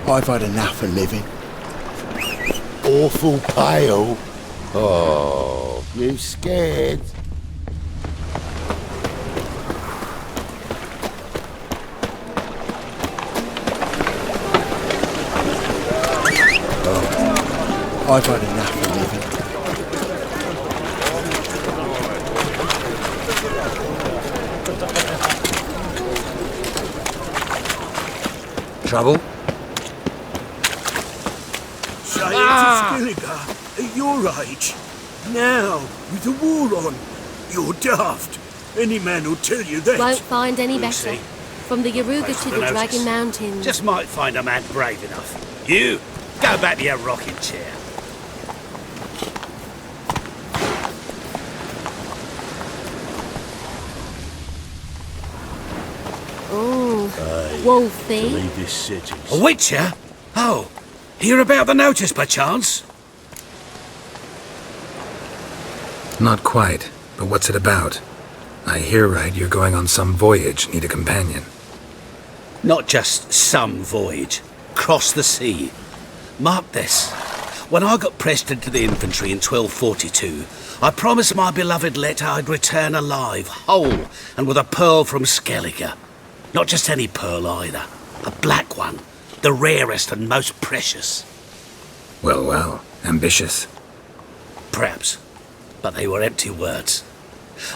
I've had enough of living. Awful pale. Oh, you scared? Oh, I've had enough of living. Trouble? Giant Skilliger, at your age, now, with the war on, you're daft. Any man will tell you that. Won't find any better. See. From the Yaruga to the notice. Dragon Mountains. Just might find a man brave enough. You, go back to your rocking chair. Oh, Wolfie. Leave this city. A witcher? Oh, hear about the notice by chance? Not quite, but what's it about? I hear right you're going on some voyage, need a companion. Not just some voyage. Cross the sea. Mark this. When I got pressed into the infantry in 1242, I promised my beloved Letta I'd return alive, whole, and with a pearl from Skellige. Not just any pearl either. A black one. The rarest and most precious. Well, well, ambitious. Perhaps. But they were empty words.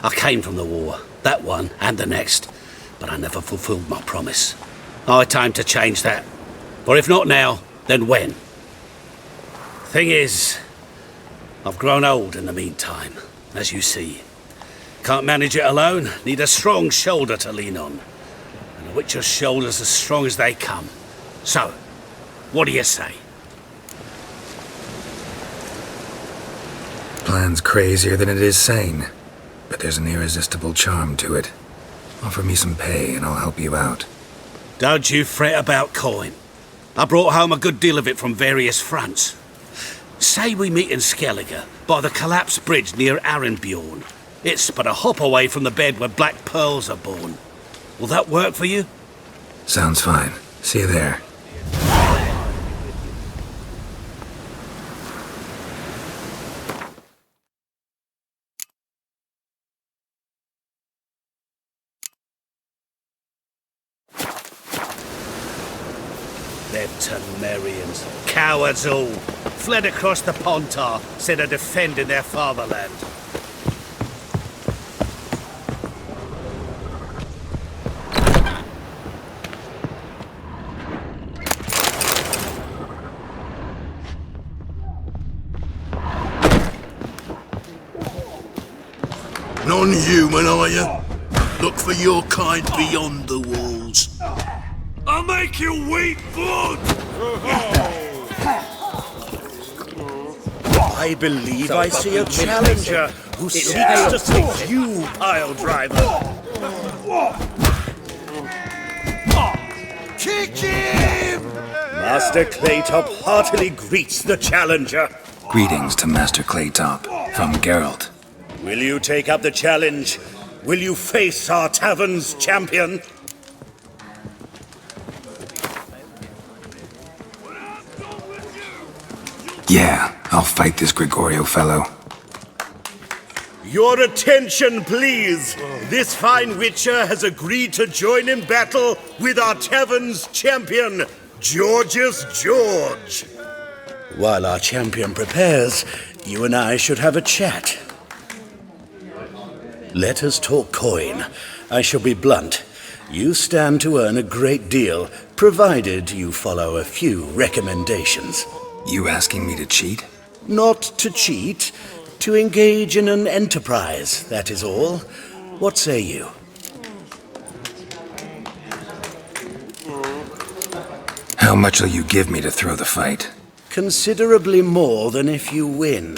I came from the war, that one and the next, but I never fulfilled my promise. High time to change that. For if not now, then when? Thing is, I've grown old in the meantime, as you see. Can't manage it alone, need a strong shoulder to lean on. And a witcher's shoulder's as strong as they come. So, what do you say? Plan's crazier than it is sane, but there's an irresistible charm to it. Offer me some pay and I'll help you out. Don't you fret about coin. I brought home a good deal of it from various fronts. Say we meet in Skellige, by the collapsed bridge near Arenbjorn. It's but a hop away from the bed where black pearls are born. Will that work for you? Sounds fine. See you there. Them Temerians, cowards all, fled across the Pontar, instead of defending their fatherland. Non-human, are you? Look for your kind beyond the walls. I'll make you weep blood! I believe I see a challenger who seeks to take you, pile driver. Kick him! Master Claytop heartily greets the challenger. Greetings to Master Claytop, from Geralt. Will you take up the challenge? Will you face our tavern's champion? Yeah, I'll fight this Gregorio fellow. Your attention, please. This fine witcher has agreed to join in battle with our tavern's champion, Georgius George. While our champion prepares, you and I should have a chat. Let us talk coin. I shall be blunt. You stand to earn a great deal, provided you follow a few recommendations. You asking me to cheat? Not to cheat, to engage in an enterprise, that is all. What say you? How much will you give me to throw the fight? Considerably more than if you win.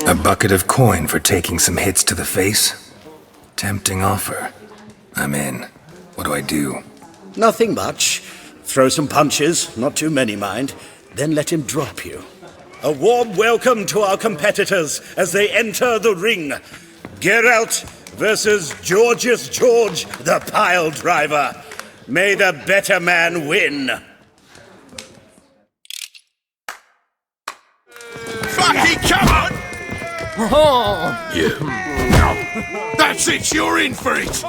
A bucket of coin for taking some hits to the face? Tempting offer. I'm in. What do I do? Nothing much. Throw some punches, not too many, mind. Then let him drop you. A warm welcome to our competitors as they enter the ring. Geralt versus Georgius George, the pile driver. May the better man win. Fucking come on! You. That's it, you're in for it!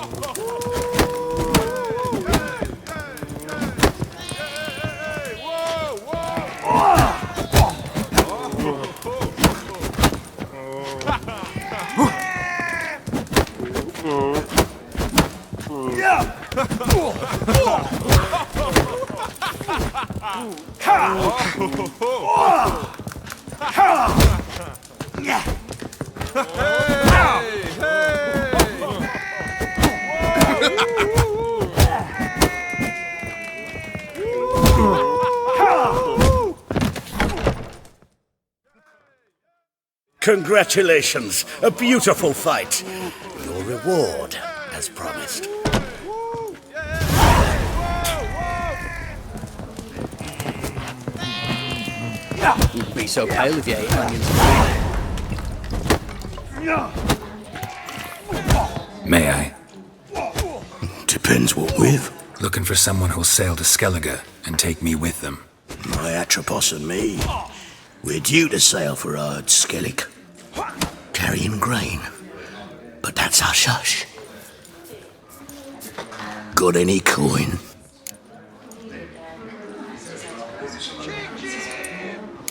Congratulations, a beautiful fight. Your reward, as promised. You'd be so pale if you ate onions. May I? Depends what with. Looking for someone who'll sail to Skellige and take me with them. My Atropos and me. We're due to sail for Skellig, carrying grain. But that's hush-hush. Got any coin?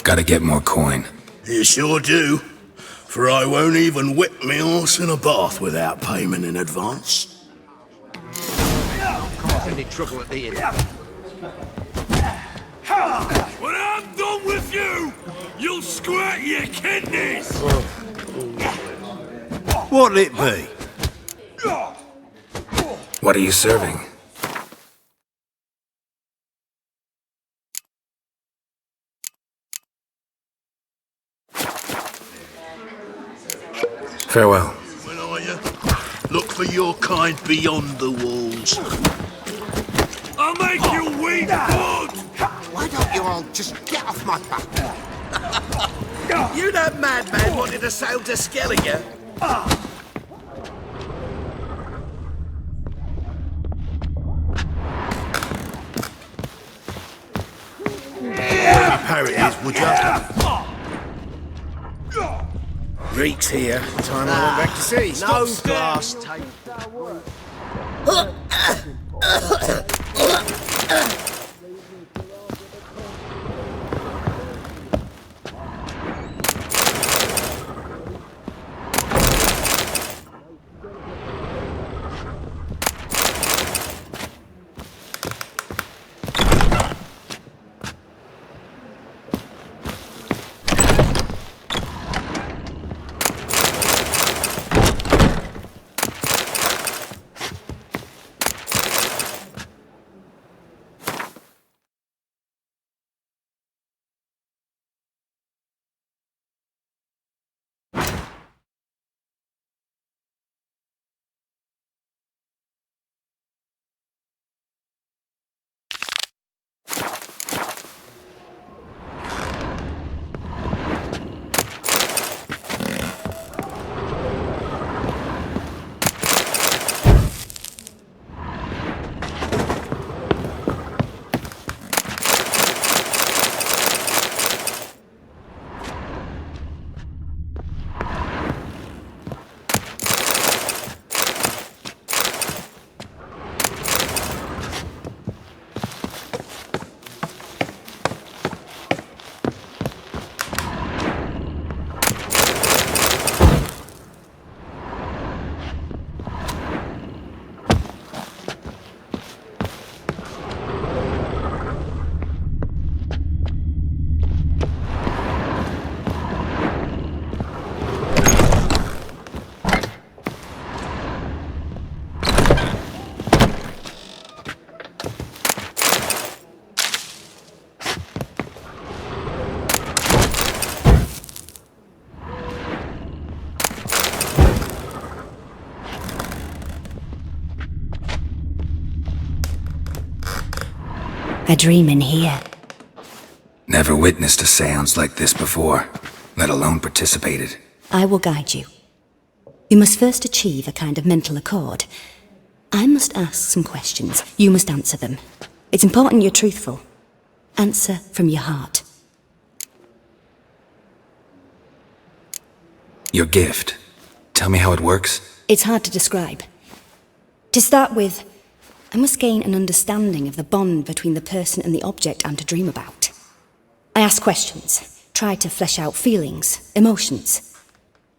Gotta get more coin. You sure do. For I won't even whip me horse in a bath without payment in advance. Any trouble at the inn? When I'm done with you, you'll squirt your kidneys! What'll it be? What are you serving? Farewell. When are you? Look for your kind beyond the walls. I'll make you weep blood! Why don't you all just get off my back? You that madman wanted to sail to Skellige? How it is, would ya? Reek's here. Time I went back to sea. No glass tape. A dream in here. never witnessed a seance like this before, let alone participated. I will guide you. You must first achieve a kind of mental accord. I must ask some questions. You must answer them. It's important you're truthful. Answer from your heart. Your gift. Tell me how it works. It's hard to describe. To start with, I must gain an understanding of the bond between the person and the object I'm to dream about. I ask questions, try to flesh out feelings, emotions.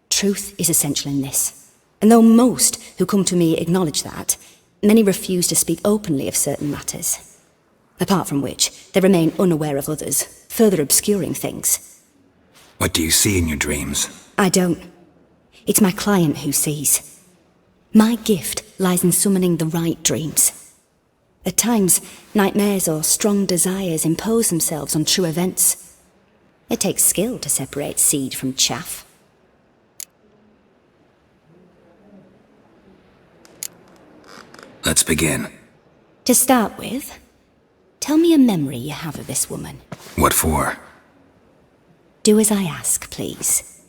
Truth is essential in this. And though most who come to me acknowledge that, many refuse to speak openly of certain matters. Apart from which, they remain unaware of others, further obscuring things. What do you see in your dreams? I don't. It's my client who sees. My gift lies in summoning the right dreams. At times, nightmares or strong desires impose themselves on true events. It takes skill to separate seed from chaff. Let's begin. To start with, tell me a memory you have of this woman. What for? Do as I ask, please.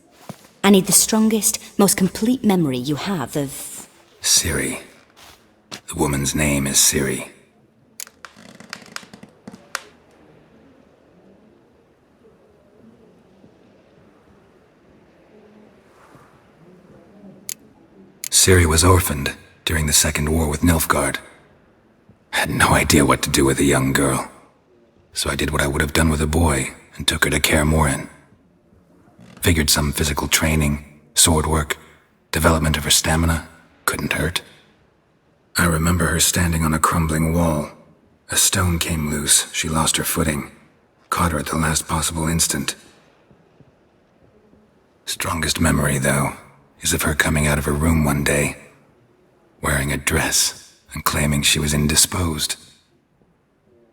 I need the strongest, most complete memory you have of... Siri. The woman's name is Siri. Siri was orphaned during the Second War with Nilfgaard. Had no idea what to do with a young girl. So I did what I would have done with a boy and took her to Kaer Morhen. Figured some physical training, sword work, development of her stamina couldn't hurt. I remember her standing on a crumbling wall. A stone came loose, she lost her footing. Caught her at the last possible instant. Strongest memory, though, is of her coming out of her room one day, wearing a dress and claiming she was indisposed.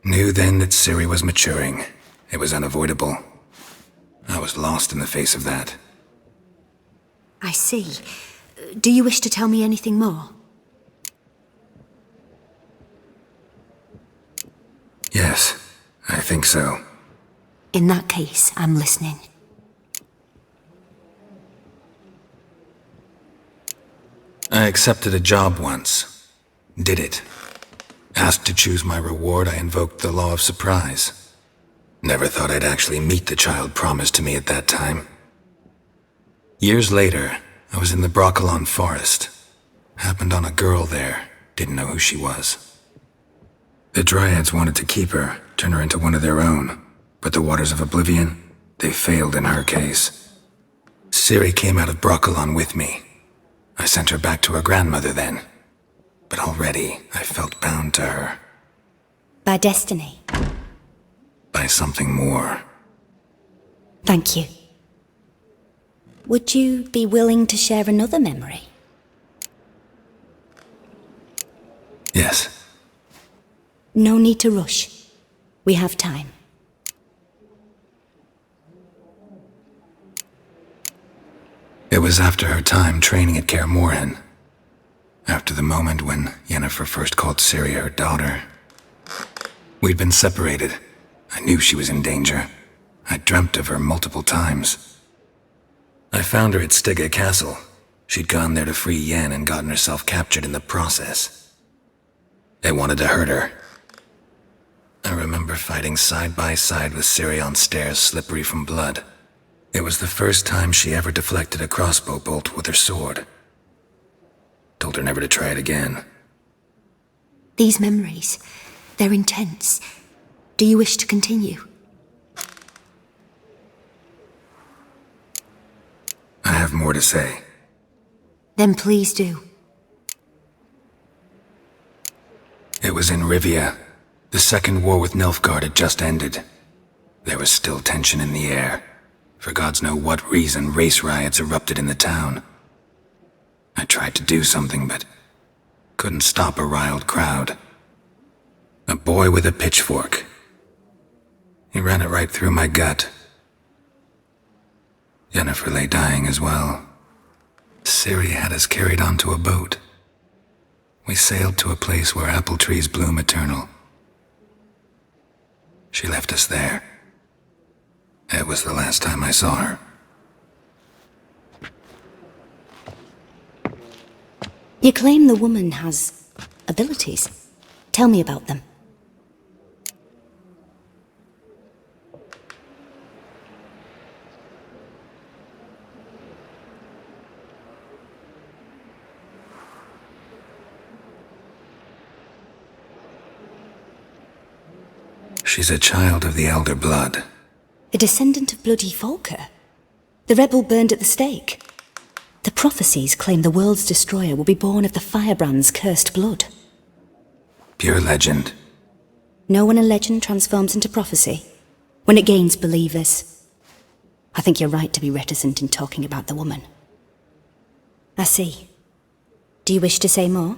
Knew then that Siri was maturing. It was unavoidable. I was lost in the face of that. I see. Do you wish to tell me anything more? Yes, I think so. In that case, I'm listening. I accepted a job once. Did it. Asked to choose my reward, I invoked the law of surprise. Never thought I'd actually meet the child promised to me at that time. Years later, I was in the Broccolon forest. Happened on a girl there. Didn't know who she was. The Dryads wanted to keep her, turn her into one of their own. But the Waters of Oblivion, they failed in her case. Ciri came out of Broccolon with me. I sent her back to her grandmother then. But already, I felt bound to her. By destiny. By something more. Thank you. Would you be willing to share another memory? Yes. No need to rush. We have time. It was after her time training at Kaer Morhen. After the moment when Yennefer first called Ciri her daughter. We'd been separated. I knew she was in danger. I dreamt of her multiple times. I found her at Stygga Castle. She'd gone there to free Yen and gotten herself captured in the process. They wanted to hurt her. I remember fighting side by side with Ciri on stairs slippery from blood. It was the first time she ever deflected a crossbow bolt with her sword. Told her never to try it again. These memories, they're intense. Do you wish to continue? I have more to say. Then please do. It was in Rivia. The Second War with Nilfgaard had just ended. There was still tension in the air. For gods know what reason, race riots erupted in the town. I tried to do something, but couldn't stop a riled crowd. A boy with a pitchfork. He ran it right through my gut. Yennefer lay dying as well. Ciri had us carried onto a boat. We sailed to a place where apple trees bloom eternal. She left us there. It was the last time I saw her. You claim the woman has abilities. Tell me about them. She's a child of the Elder Blood. A descendant of bloody Volker. The rebel burned at the stake. The prophecies claim the world's destroyer will be born of the Firebrand's cursed blood. Pure legend. Know when a legend transforms into prophecy? When it gains believers. I think you're right to be reticent in talking about the woman. I see. Do you wish to say more?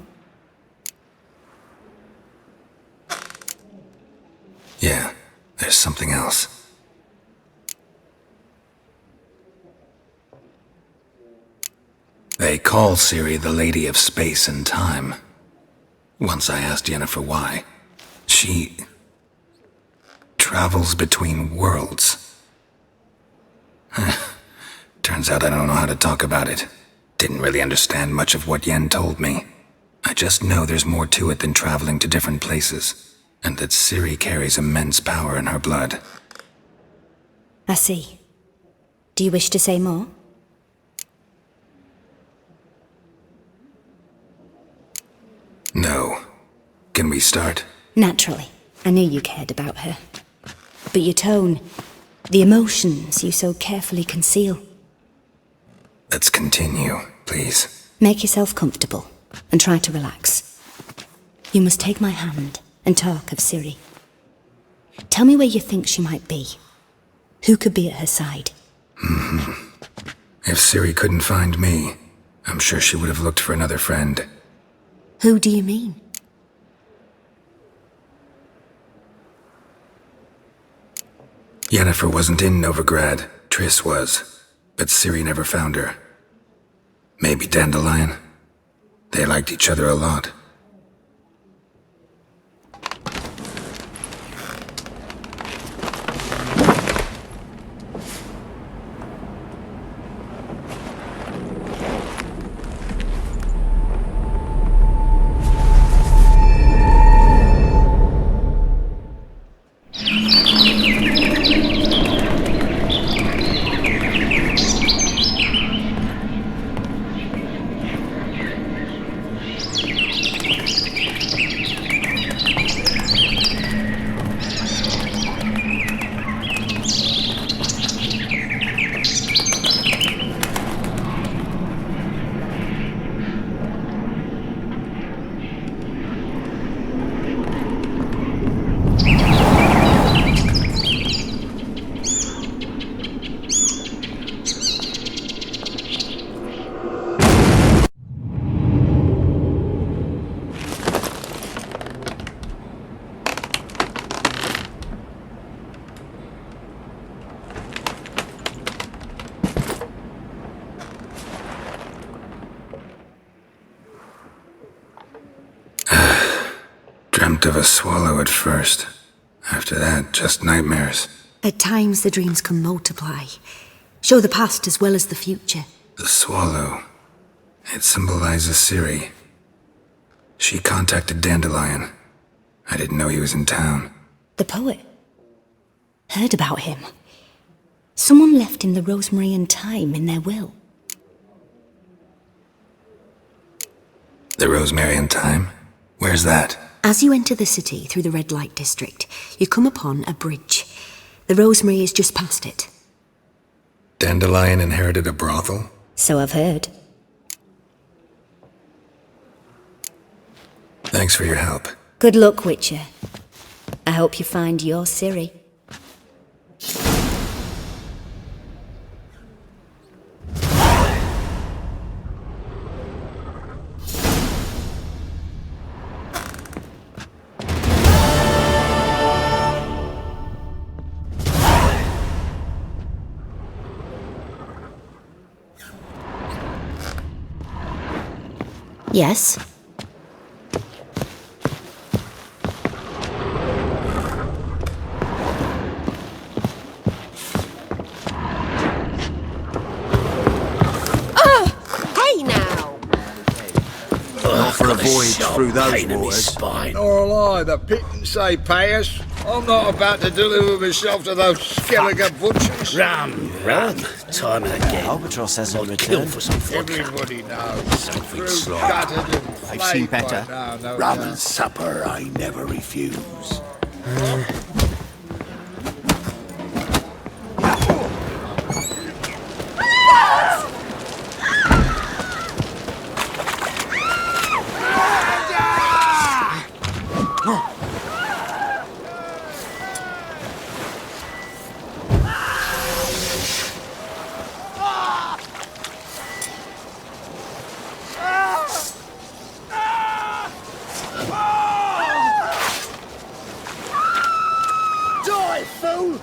Yeah, there's something else. They call Ciri the Lady of Space and Time. Once I asked Yennefer why. She travels between worlds. Turns out I don't know how to talk about it. Didn't really understand much of what Yen told me. I just know there's more to it than traveling to different places, and that Ciri carries immense power in her blood. I see. Do you wish to say more? No. Can we start? Naturally. I knew you cared about her. But your tone, the emotions you so carefully conceal. Let's continue, please. Make yourself comfortable, and try to relax. You must take my hand and talk of Ciri. Tell me where you think she might be. Who could be at her side? If Ciri couldn't find me, I'm sure she would have looked for another friend. Who do you mean? Yennefer wasn't in Novigrad. Triss was. But Ciri never found her. Maybe Dandelion? They liked each other a lot. Dreamt of a swallow at first. After that, just nightmares. At times the dreams can multiply. Show the past as well as the future. The swallow. It symbolizes Ciri. She contacted Dandelion. I didn't know he was in town. The poet. Heard about him. Someone left him the rosemary and thyme in their will. The rosemary and thyme? Where's that? As you enter the city through the red light district, you come upon a bridge. The rosemary is just past it. Dandelion inherited a brothel? So I've heard. Thanks for your help. Good luck, Witcher. I hope you find your Ciri. Yes? What a voyage sharp through those pain in my waters. spine. Nor lie, the pittance they pay us. I'm not about to deliver myself to those skeleton butchers. Rum. Time and again. Albatross hasn't I'd kill returned. for some vodka. Everybody knows. Something Through sly. gutted and I've seen flayed by better. now, no Rum doubt. and supper I never refuse. Die, fool!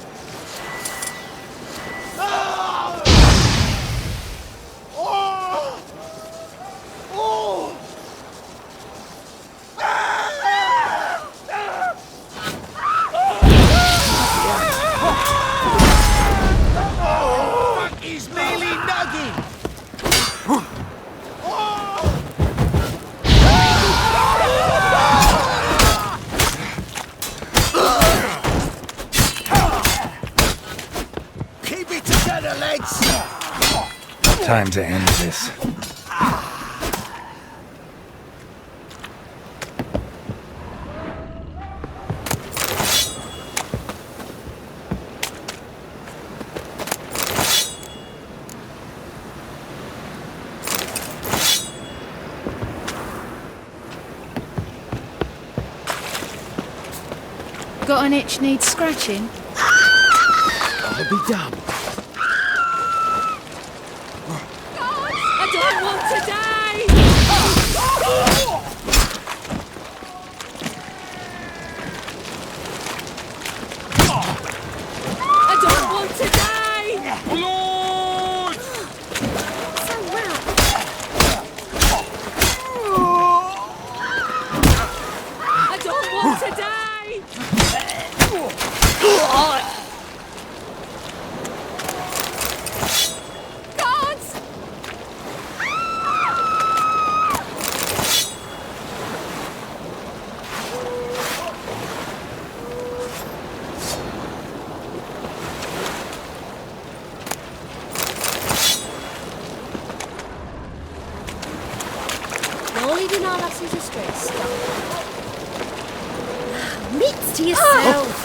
He's merely nugging. Keep it together, lads. Time to end this. Got an itch needs scratching? I'll be damned. I don't want to die! I don't want to die! Lord! So well. I don't want to die! Guards! No leaving our lasses astray, stop. Mitts to yourself.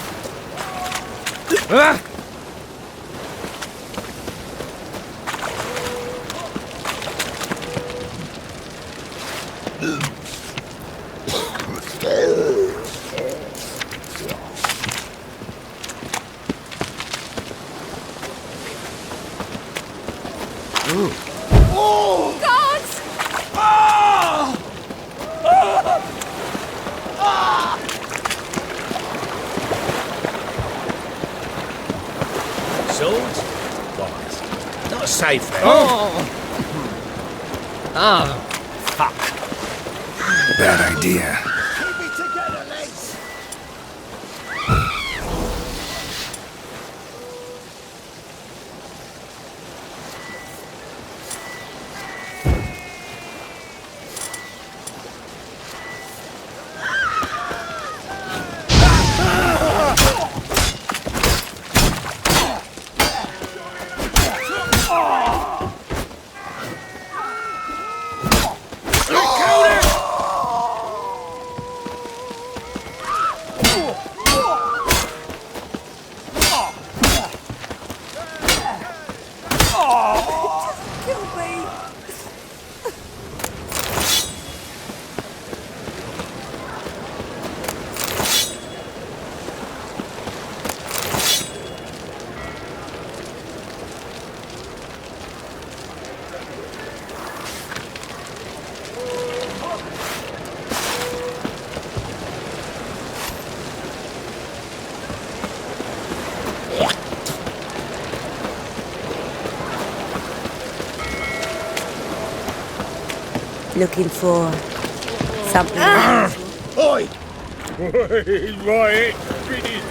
Guards! Swords? Wise. Not safe then. Bad idea. Keep it together, lads. Looking for something. Oi! Right, finish.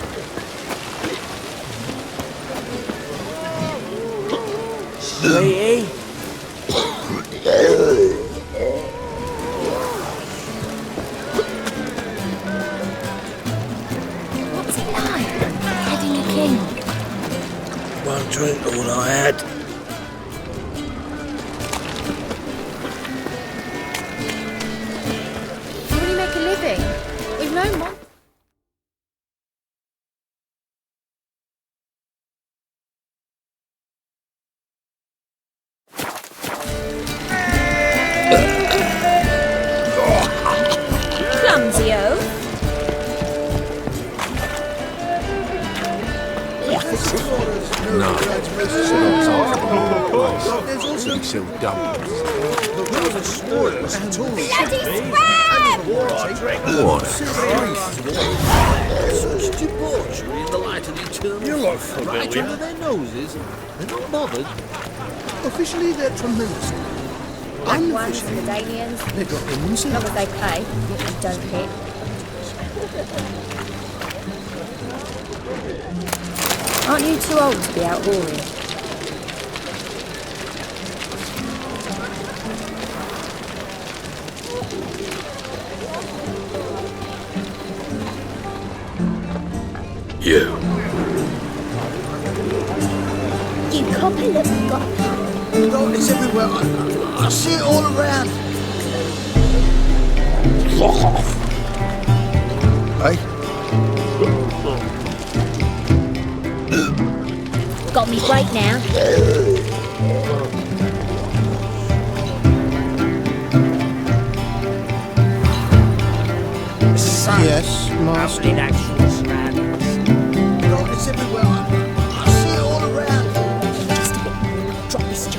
Sweetie. tired. How do you make a living? We've no money. Clumsy oaf. No. There's also sealed dumplings. Bloody scrap! What? Such debauchery in the light of the eternal. You're like full right under their noses. They're not bothered. Officially, they're tremendous. Black ones and the Danians. They've got their own As long as they pay, and don't hit. Aren't you too old to be out whoring? You. You copper little got. God, it's everywhere. I see it all around. Fuck off. Hey? Got me break now. Yes, master. God, it's everywhere. I see it all around. Just a bit more and I'll drop this job.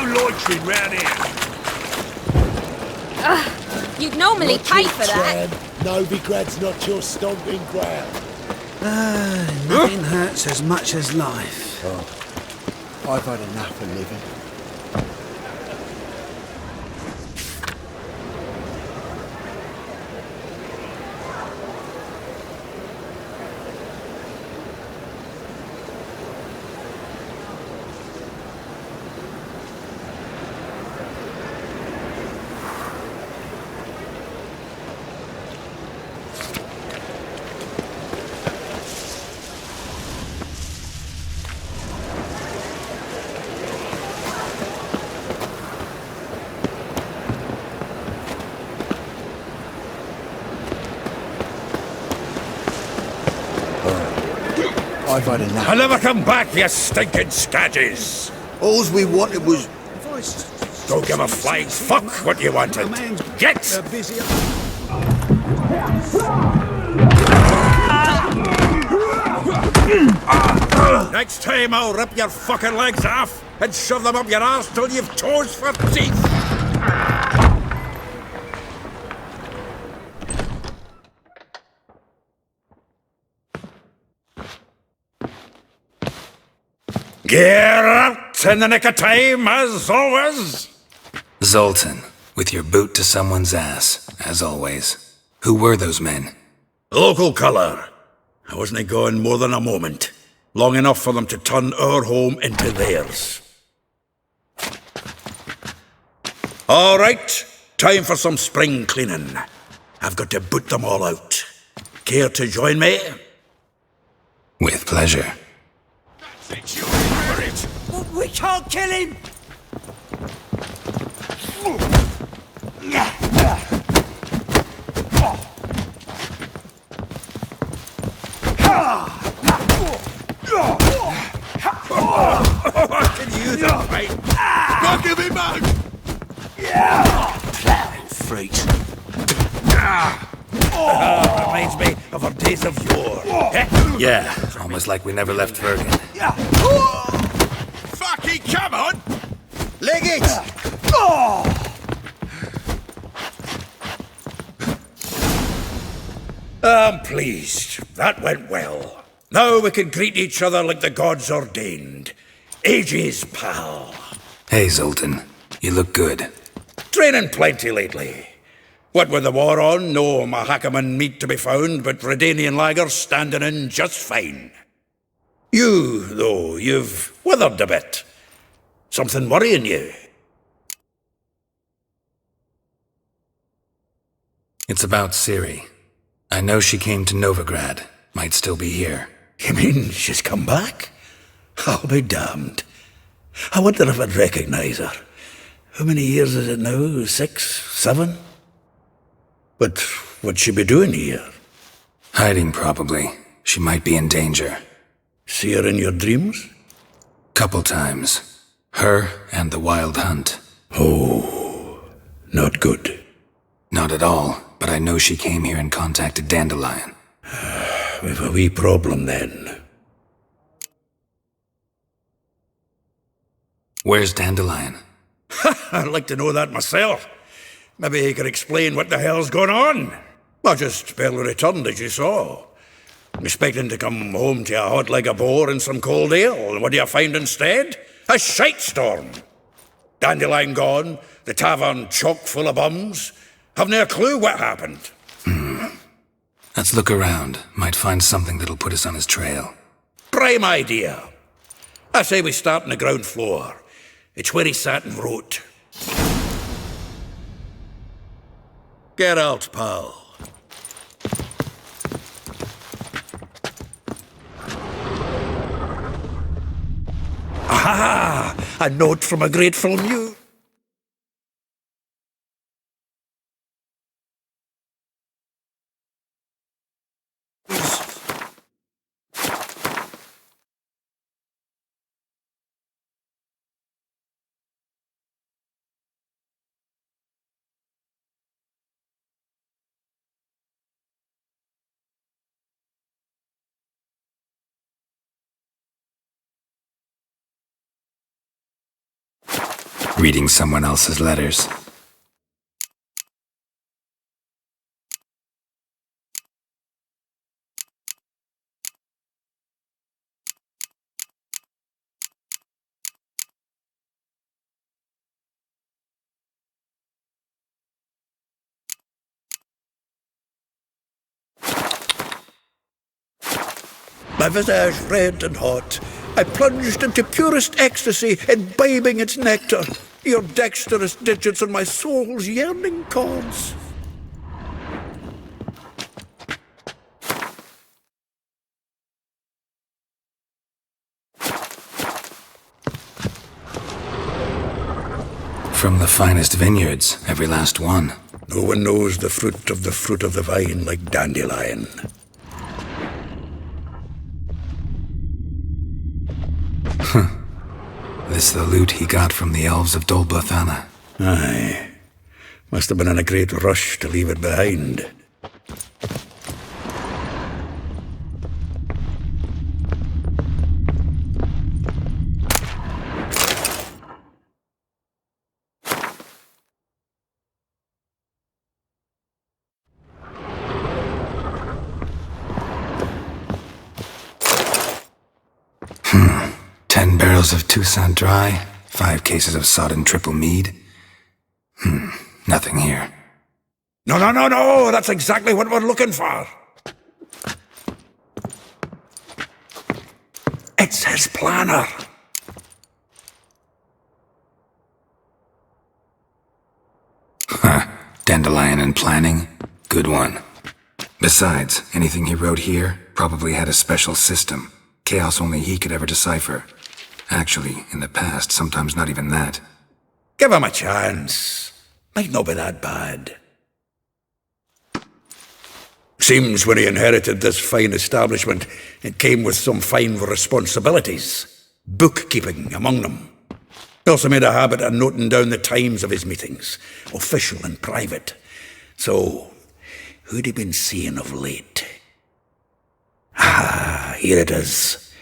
Loitering round here. You'd normally pay for that. Novigrad's not your stomping ground. Nothing hurts as much as life. I've had enough of living. I've had enough. I'll never come back, you stinking scadges. All we wanted was... Don't give a flying fuck what you wanted. Get! Next time I'll rip your fucking legs off and shove them up your arse till you've toes for teeth. Get out in the nick of time, as always. Zoltan, with your boot to someone's ass, as always. Who were those men? Local colour. I wasn't going more than a moment. Long enough for them to turn our home into theirs. All right, time for some spring cleaning. I've got to boot them all out. Care to join me? With pleasure. We can't kill him! I can use a fight. Go give him out! Plowing freak. Reminds me of our days of yore. Yeah, almost like we never left Vergen. Fucking come on! Leg it! I'm pleased. That went well. Now we can greet each other like the gods ordained. Ages, pal. Hey, Zoltan. You look good. Training plenty lately. What with the war on, no Mahakaman meat to be found, but Redanian lagers standing in just fine. You, though, you've withered a bit. Something worrying you? It's about Ciri. I know she came to Novigrad. Might still be here. You mean she's come back? I'll be damned. I wonder if I'd recognise her. How many years is it now? 6, 7? But what'd she be doing here? Hiding, probably. She might be in danger. See her in your dreams? Couple times. Her and the Wild Hunt. Oh, not good. Not at all, but I know she came here and contacted Dandelion. We've a wee problem then. Where's Dandelion? I'd like to know that myself. Maybe he could explain what the hell's going on. I just barely returned, as you saw. Expecting to come home to a hot leg of boar and some cold ale, and what do you find instead? A shitestorm. Dandelion gone, the tavern chock full of bums. Haven't a clue what happened. Let's look around. Might find something that'll put us on his trail. Prime idea. I say we start on the ground floor. It's where he sat and wrote. Get out, pal. Aha! A note from a grateful muse. Reading someone else's letters. My visage red and hot, I plunged into purest ecstasy, imbibing its nectar. Your dexterous digits on my soul's yearning chords. From the finest vineyards, every last one. No one knows the fruit of the vine like Dandelion. This the loot he got from the elves of Dol Blathanna. Aye. Must have been in a great rush to leave it behind. Barrels of Toussaint Dry, 5 cases of sodden triple mead. Nothing here. No, that's exactly what we're looking for. It's his planner. Dandelion and planning? Good one. Besides, anything he wrote here probably had a special system. Chaos only he could ever decipher. Actually, in the past, sometimes not even that. Give him a chance. Might not be that bad. Seems when he inherited this fine establishment, it came with some fine responsibilities. Bookkeeping among them. He also made a habit of noting down the times of his meetings, official and private. So, who'd he been seeing of late? Ah, here it is.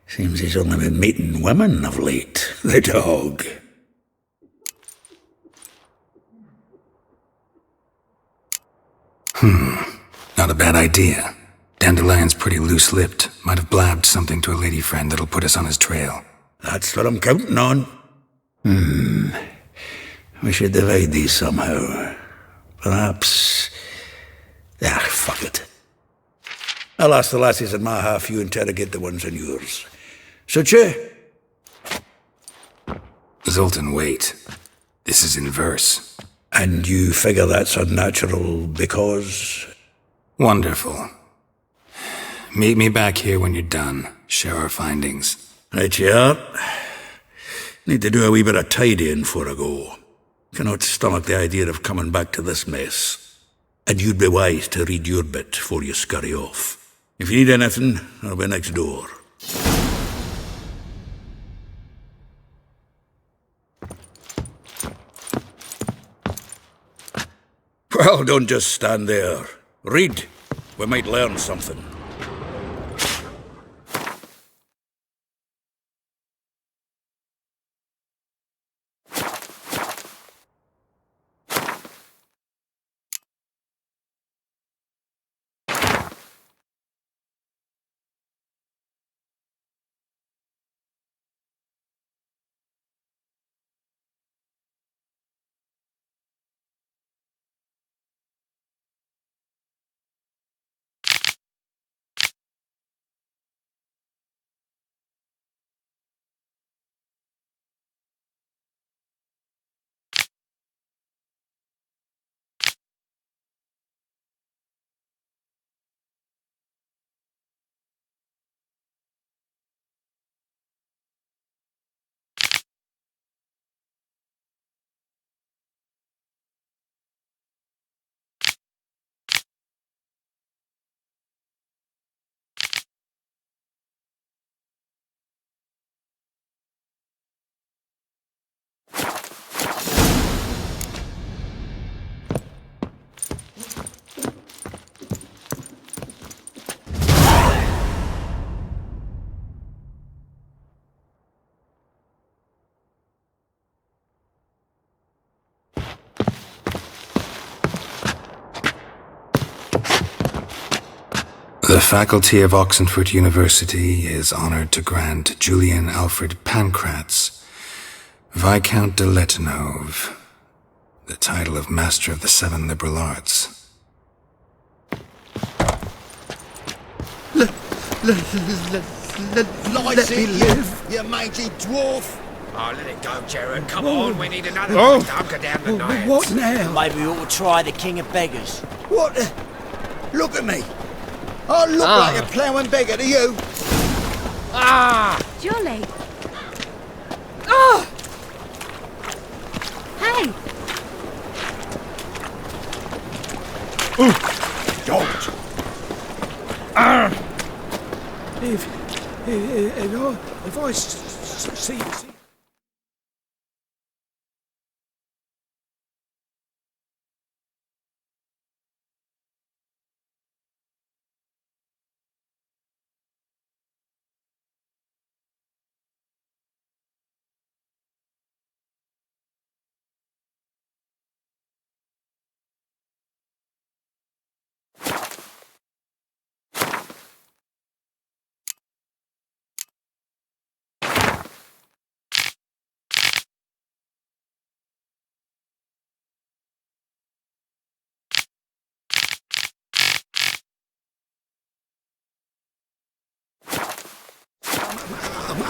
Seems he's only been meeting women of late, the dog. Not a bad idea. Dandelion's pretty loose-lipped. Might have blabbed something to a lady friend that'll put us on his trail. That's what I'm counting on. We should divide these somehow. Perhaps... fuck it. I'll ask the lassies in my half, you interrogate the ones in yours. Suche? Zoltan, wait. This is in verse. And you figure that's unnatural because... Wonderful. Meet me back here when you're done. Share our findings. Right you are. Need to do a wee bit of tidying before I go. Cannot stomach the idea of coming back to this mess. And you'd be wise to read your bit before you scurry off. If you need anything, I'll be next door. Well, don't just stand there. Read. We might learn something. The faculty of Oxenford University is honored to grant Julian Alfred Pancratz, Viscount de Letonov, the title of Master of the Seven Liberal Arts. Let me live, you mangy dwarf. Oh, let it go, Jared. Come on, we need another one to hunker down the night. What now? Maybe we ought to try the King of Beggars. What? Look at me. I look like a ploughing beggar to you. Jolly. Oh! Hey! George. If I see...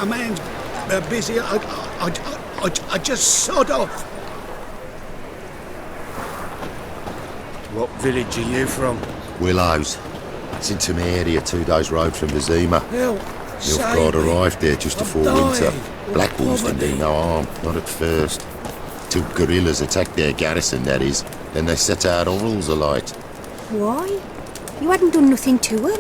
A man's busy. I just sod off. What village are you from? Willows. It's in some area 2 days' road from Vizima. Nilfgaard arrived there just before winter. Black Wolves can do no harm, not at first. Till guerrillas attacked their garrison, that is. Then they set our hovels alight. Why? You hadn't done nothing to them.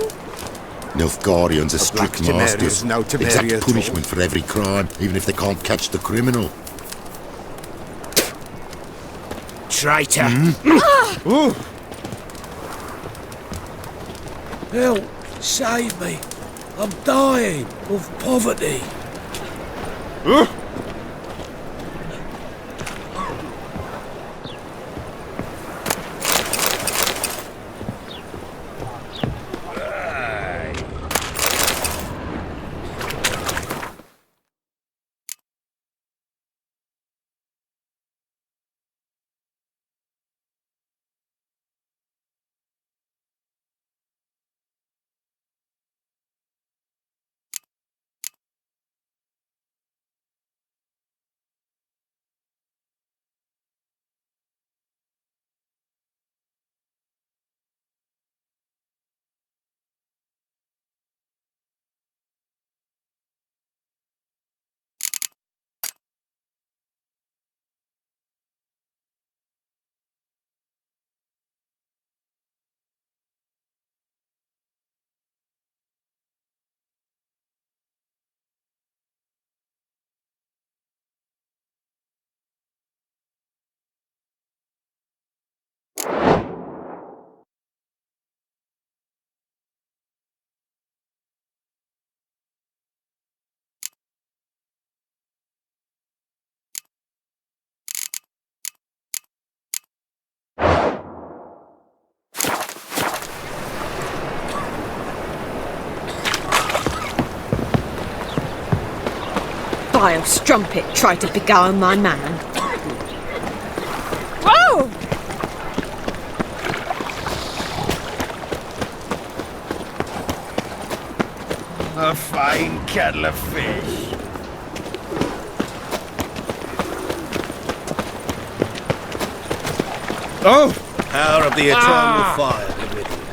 Nilfgaardians are strict masters. No exact punishment for every crime, even if they can't catch the criminal. Traitor! Help! Save me! I'm dying of poverty. vile strumpet tried to beguile my man. Whoa! A fine kettle of fish. Oh! Power of the eternal fire be with you.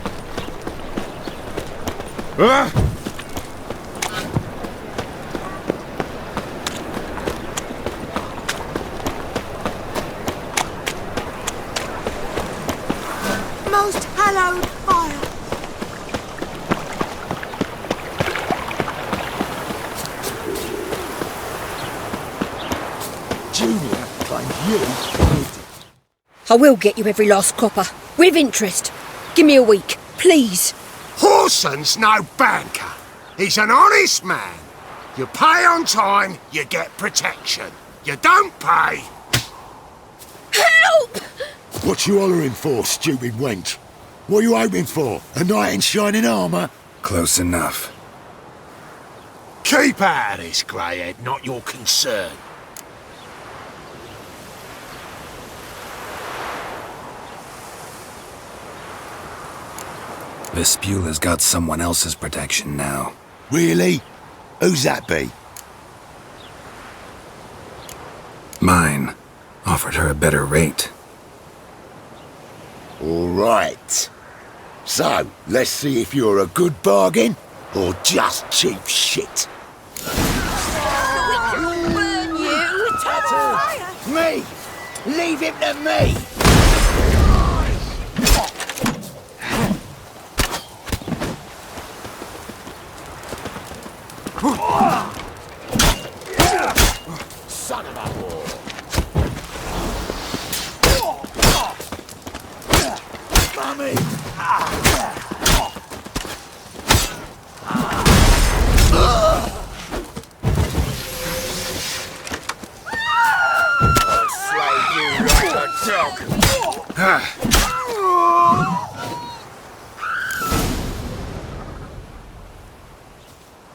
Most hallowed fire. Junior, find you. I will get you every last copper, with interest. Give me a week, please. Horson's no banker. He's an honest man. You pay on time, you get protection. You don't pay... Help! What you hollering for, stupid wench? What you hoping for? A knight in shining armour? Close enough. Keep out of this, greyhead, not your concern. Vespula's got someone else's protection now. Really? Who's that be? Mine. Offered her a better rate. All right. So, let's see if you're a good bargain or just cheap shit. Burn you! Me! Leave him to me! Son of a whore. Mummy! I'll slay you like a dog.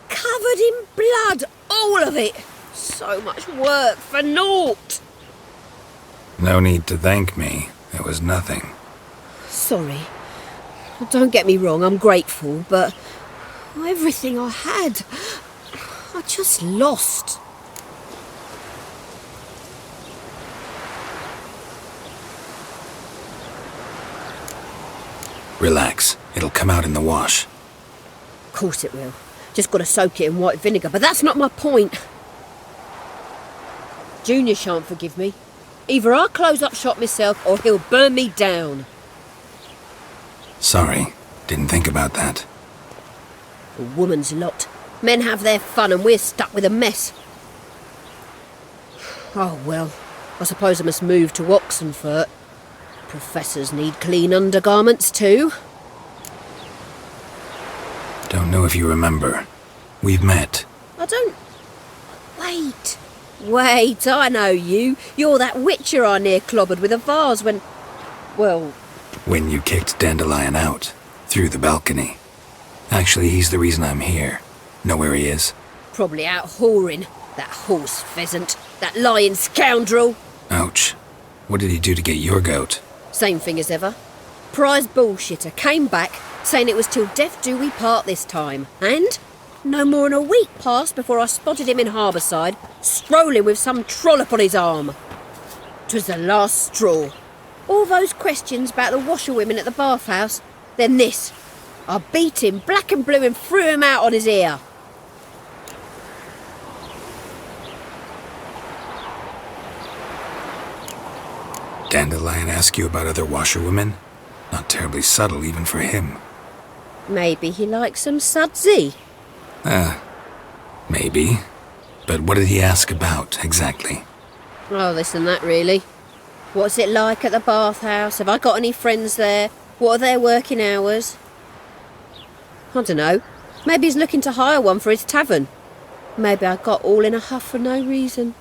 Covered in blood, all of it. So much work for naught. No need to thank me. It was nothing. Sorry. Don't get me wrong, I'm grateful, but everything I had, I just lost. Relax. It'll come out in the wash. Of course it will. Just gotta soak it in white vinegar, but that's not my point. Junior shan't forgive me. Either I'll close up shop myself or he'll burn me down. Sorry. Didn't think about that. A woman's lot. Men have their fun and we're stuck with a mess. Oh well, I suppose I must move to Oxenfurt. Professors need clean undergarments too. Don't know if you remember. We've met. I don't... Wait, I know you. You're that witcher I near clobbered with a vase when... Well... When you kicked Dandelion out. Through the balcony. Actually, he's the reason I'm here. Know where he is? Probably out whoring. That horse pheasant. That lying scoundrel. Ouch. What did he do to get your goat? Same thing as ever. Prize bullshitter came back, saying it was till death do we part this time. And no more than a week passed before I spotted him in Harbourside, strolling with some trollop on his arm. 'Twas the last straw. All those questions about the washerwomen at the bathhouse, then this. I beat him black and blue and threw him out on his ear. Dandelion ask you about other washerwomen? Not terribly subtle even for him. Maybe he likes some sudsy. Maybe. But what did he ask about, exactly? Oh, this and that, really. What's it like at the bathhouse? Have I got any friends there? What are their working hours? I don't know. Maybe he's looking to hire one for his tavern. Maybe I got all in a huff for no reason.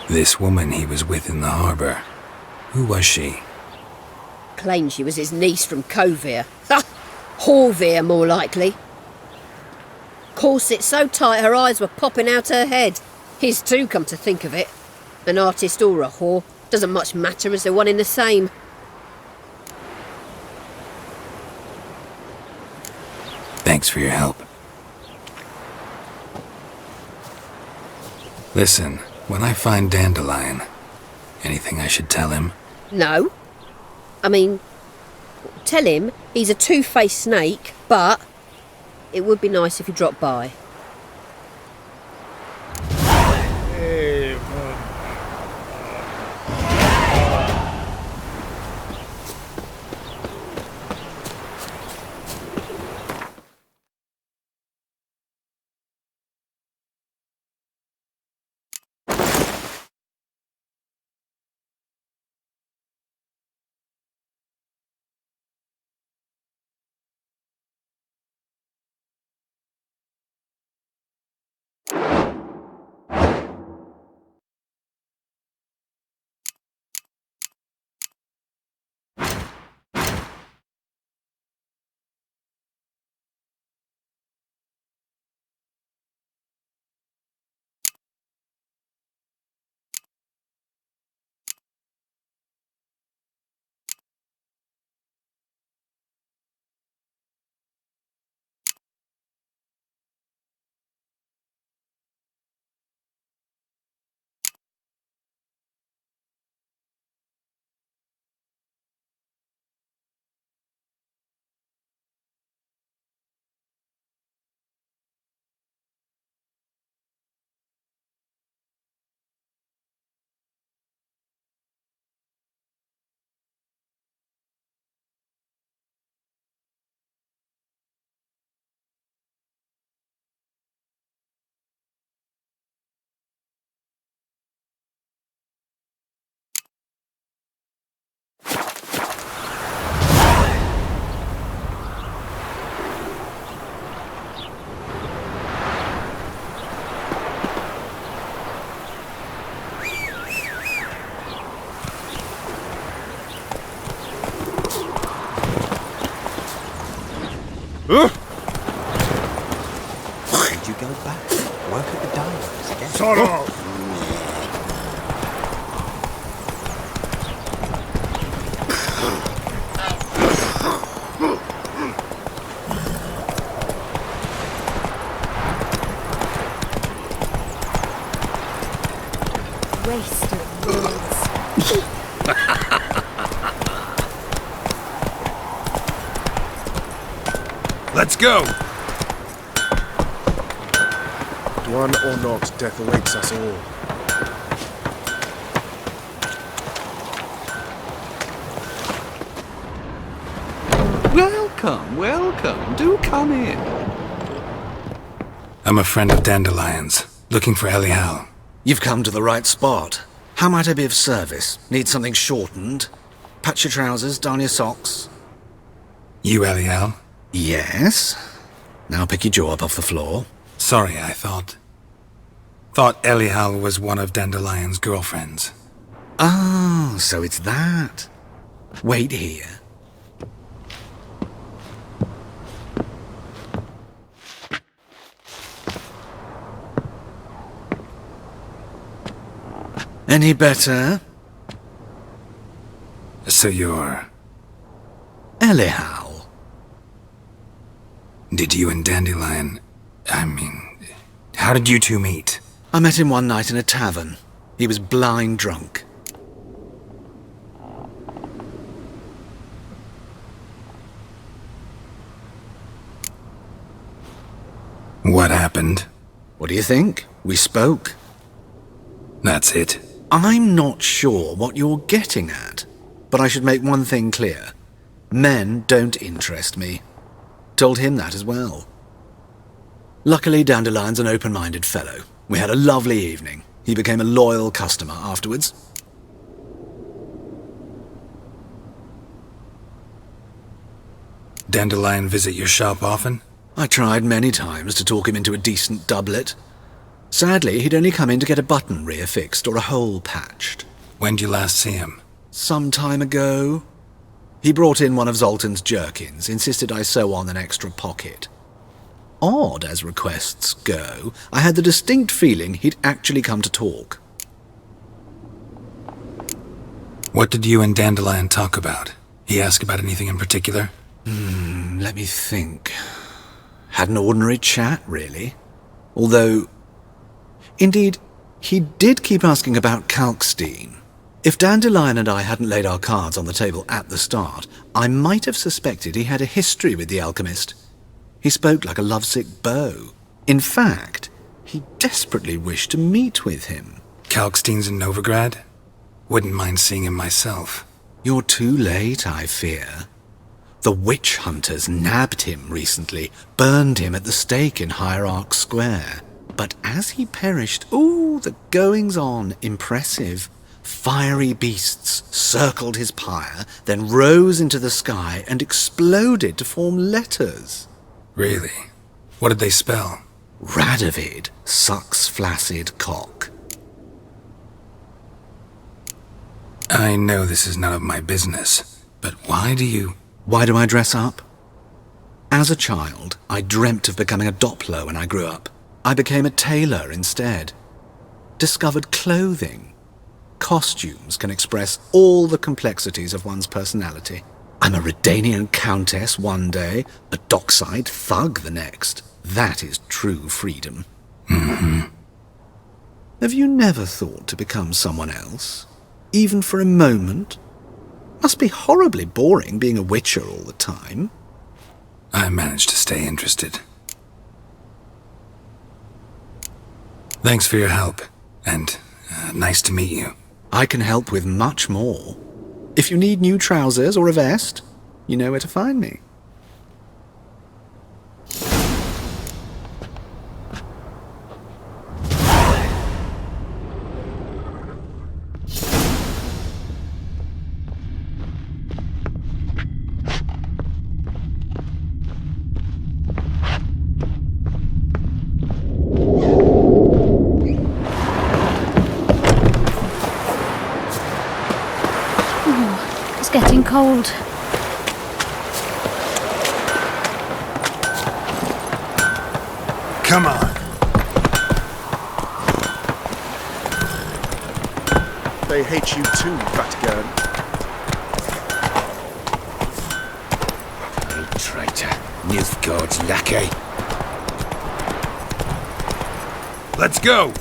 This woman he was with in the harbour. Who was she? Claimed she was his niece from Kovir. Ha! Horvir, more likely. corset so tight her eyes were popping out her head. His too, come to think of it. An artist or a whore, doesn't much matter as they're one in the same. Thanks for your help. Listen, when I find Dandelion, anything I should tell him? No. I mean, tell him he's a two-faced snake, but it would be nice if he dropped by. Did you go back? Work at the diaries again? Sort of. Waste of words. Let's go! One or not, death awaits us all. Welcome, welcome. Do come in. I'm a friend of Dandelion's, looking for Elial. You've come to the right spot. How might I be of service? Need something shortened? Patch your trousers, darn your socks. You Elial? Yes. Now pick your jaw up off the floor. Sorry, I thought Elial was one of Dandelion's girlfriends. Oh, so it's that. Wait here. Any better? So you're... Elial. Did you and Dandelion... how did you two meet? I met him one night in a tavern. He was blind drunk. What happened? What do you think? We spoke. That's it. I'm not sure what you're getting at, but I should make one thing clear. Men don't interest me. Told him that as well. Luckily, Dandelion's an open-minded fellow. We had a lovely evening. He became a loyal customer afterwards. Dandelion visit your shop often? I tried many times to talk him into a decent doublet. Sadly, he'd only come in to get a button reaffixed or a hole patched. When did you last see him? Some time ago. He brought in one of Zoltan's jerkins, insisted I sew on an extra pocket. odd as requests go, I had the distinct feeling he'd actually come to talk. What did you and Dandelion talk about? He asked about anything in particular? Let me think. Had an ordinary chat, really. Although, indeed, he did keep asking about Kalkstein. If Dandelion and I hadn't laid our cards on the table at the start, I might have suspected he had a history with the alchemist. He spoke like a lovesick beau. In fact, he desperately wished to meet with him. Kalkstein's in Novigrad? Wouldn't mind seeing him myself. You're too late, I fear. The witch hunters nabbed him recently, burned him at the stake in Hierarch Square. But as he perished, the goings-on, impressive. Fiery beasts circled his pyre, then rose into the sky and exploded to form letters. Really? What did they spell? Radovid sucks flaccid cock. I know this is none of my business, but why do I dress up? As a child, I dreamt of becoming a Doppler when I grew up. I became a tailor instead. Discovered clothing. Costumes can express all the complexities of one's personality. I'm a Redanian countess one day, a dockside thug the next. That is true freedom. Mm-hmm. Have you never thought to become someone else? Even for a moment? Must be horribly boring being a witcher all the time. I managed to stay interested. Thanks for your help, and nice to meet you. I can help with much more. If you need new trousers or a vest, you know where to find me. It's getting cold. Come on. They hate you too, Vatican. You traitor. Nilfgaard's lackey. Let's go!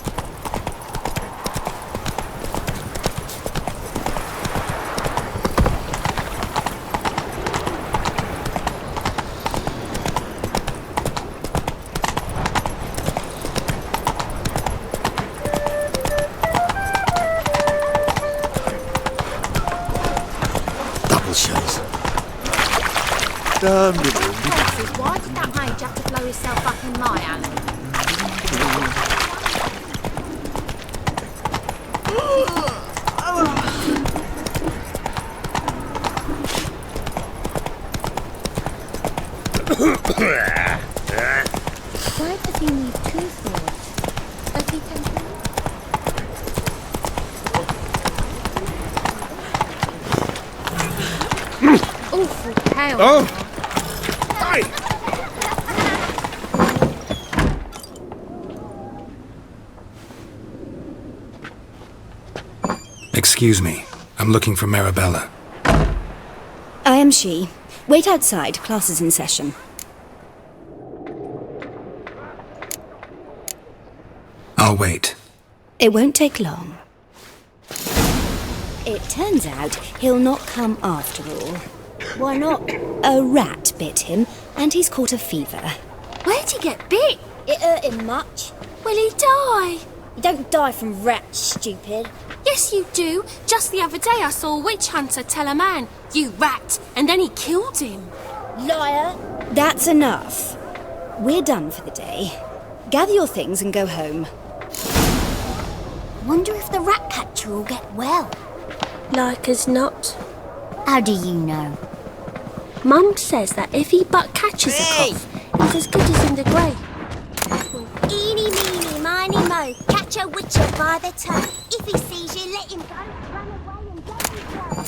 Why did that mage have to blow himself up in my alley? Why does he need two swords? Does he tend to? Awful hell. Oh! Hi! Excuse me. I'm looking for Marabella. I am she. Wait outside. Class is in session. I'll wait. It won't take long. It turns out he'll not come after all. Why not? A rat bit him, and he's caught a fever. Where'd he get bit? It hurt him much. Will he die? You don't die from rats, stupid. Yes, you do. Just the other day I saw a witch hunter tell a man, "You rat," and then he killed him. Liar. That's enough. We're done for the day. Gather your things and go home. Wonder if the rat catcher will get well. Like as not. How do you know? Mum says that if he but catches a cough, he's as good as in the grave. Eeny, meeny, miny, mo. Catch a witcher by the toe. If he sees you, let him go. Run away and get himself.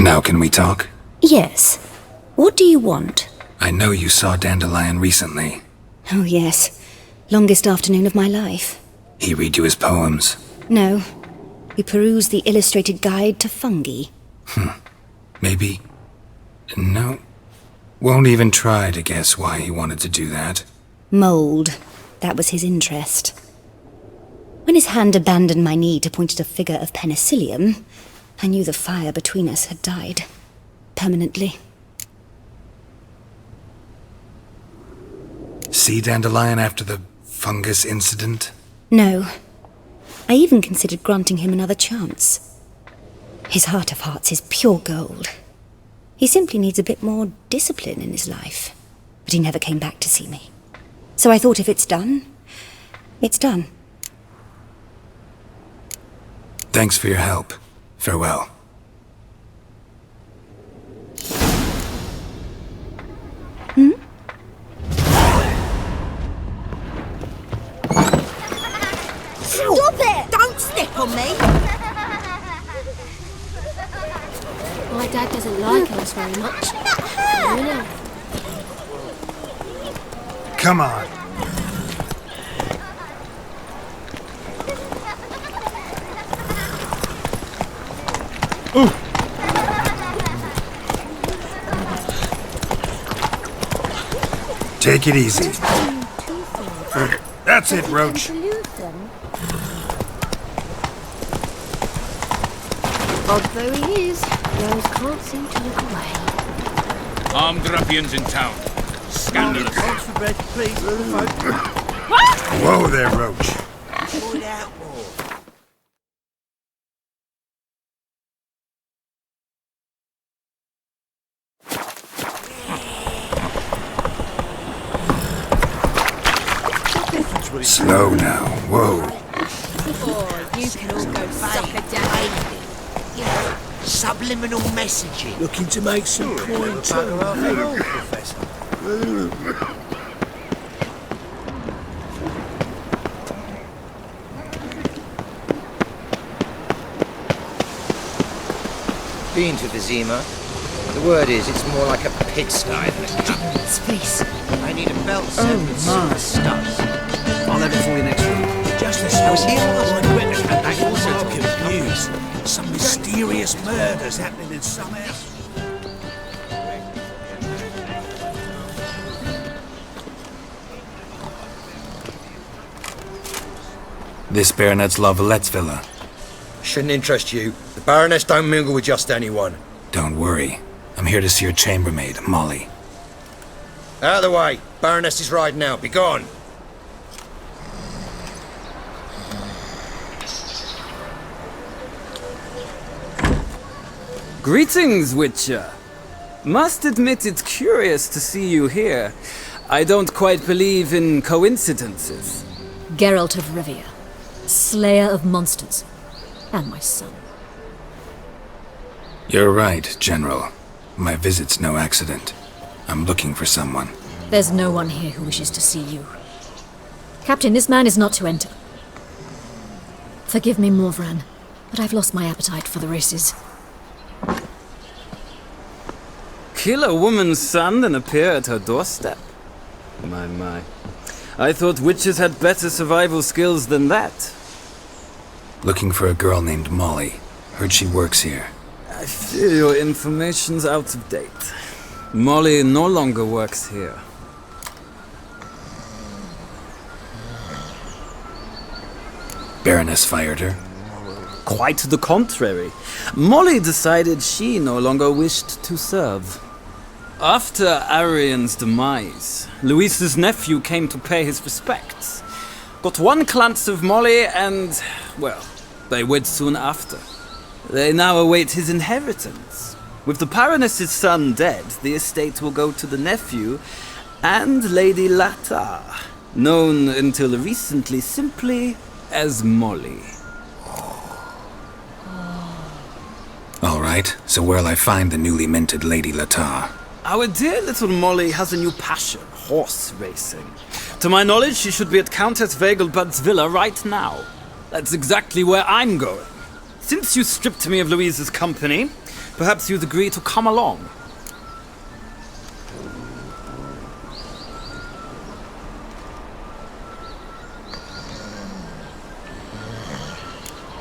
Now can we talk? Yes. What do you want? I know you saw Dandelion recently. Oh, yes. Longest afternoon of my life. He read you his poems? No. We perused the illustrated guide to fungi. Maybe... No. Won't even try to guess why he wanted to do that. Mold. That was his interest. When his hand abandoned my knee to point at a figure of penicillium, I knew the fire between us had died. Permanently. See Dandelion after the fungus incident? No. I even considered granting him another chance. His heart of hearts is pure gold. He simply needs a bit more discipline in his life. But he never came back to see me. So I thought if it's done, it's done. Thanks for your help. Farewell. Stop it! Don't step on me! My dad doesn't like us very much. You know. Come on. Ooh. Take it easy. That's it, Roach. Odd though he is, Rose can't seem to look away. Armed ruffians in town. Scandalous. Whoa there, Roach. Slow now. Whoa. Or you can all go suck a daddy. Subliminal messaging. Looking to make some coin too. Professor. Been to Vizima. The word is, it's more like a pigsty than a cup. Its face. I need a belt set with silver studs. I'll have it for you next week. Just as I was here last week, and they also confused. Some mysterious murders happening in some house. This Baronet's Lavalettes villa. Shouldn't interest you. The Baroness don't mingle with just anyone. Don't worry. I'm here to see your chambermaid, Molly. Out of the way. Baroness is riding out. Be gone. Greetings, Witcher. Must admit it's curious to see you here. I don't quite believe in coincidences. Geralt of Rivia, slayer of monsters, and my son. You're right, General. My visit's no accident. I'm looking for someone. There's no one here who wishes to see you. Captain, this man is not to enter. Forgive me, Morvran, but I've lost my appetite for the races. Kill a woman's son and appear at her doorstep? My. I thought witches had better survival skills than that. Looking for a girl named Molly. Heard she works here. I fear your information's out of date. Molly no longer works here. Baroness fired her? Quite the contrary. Molly decided she no longer wished to serve. After Arian's demise, Luis's nephew came to pay his respects. Got one glance of Molly and, well, they wed soon after. They now await his inheritance. With the Baroness's son dead, the estate will go to the nephew and Lady Latar, known until recently simply as Molly. All right, so where'll I find the newly minted Lady Latar? Our dear little Molly has a new passion, horse racing. To my knowledge, she should be at Countess Vegelbud's villa right now. That's exactly where I'm going. Since you stripped me of Louise's company, Perhaps you'd agree to come along.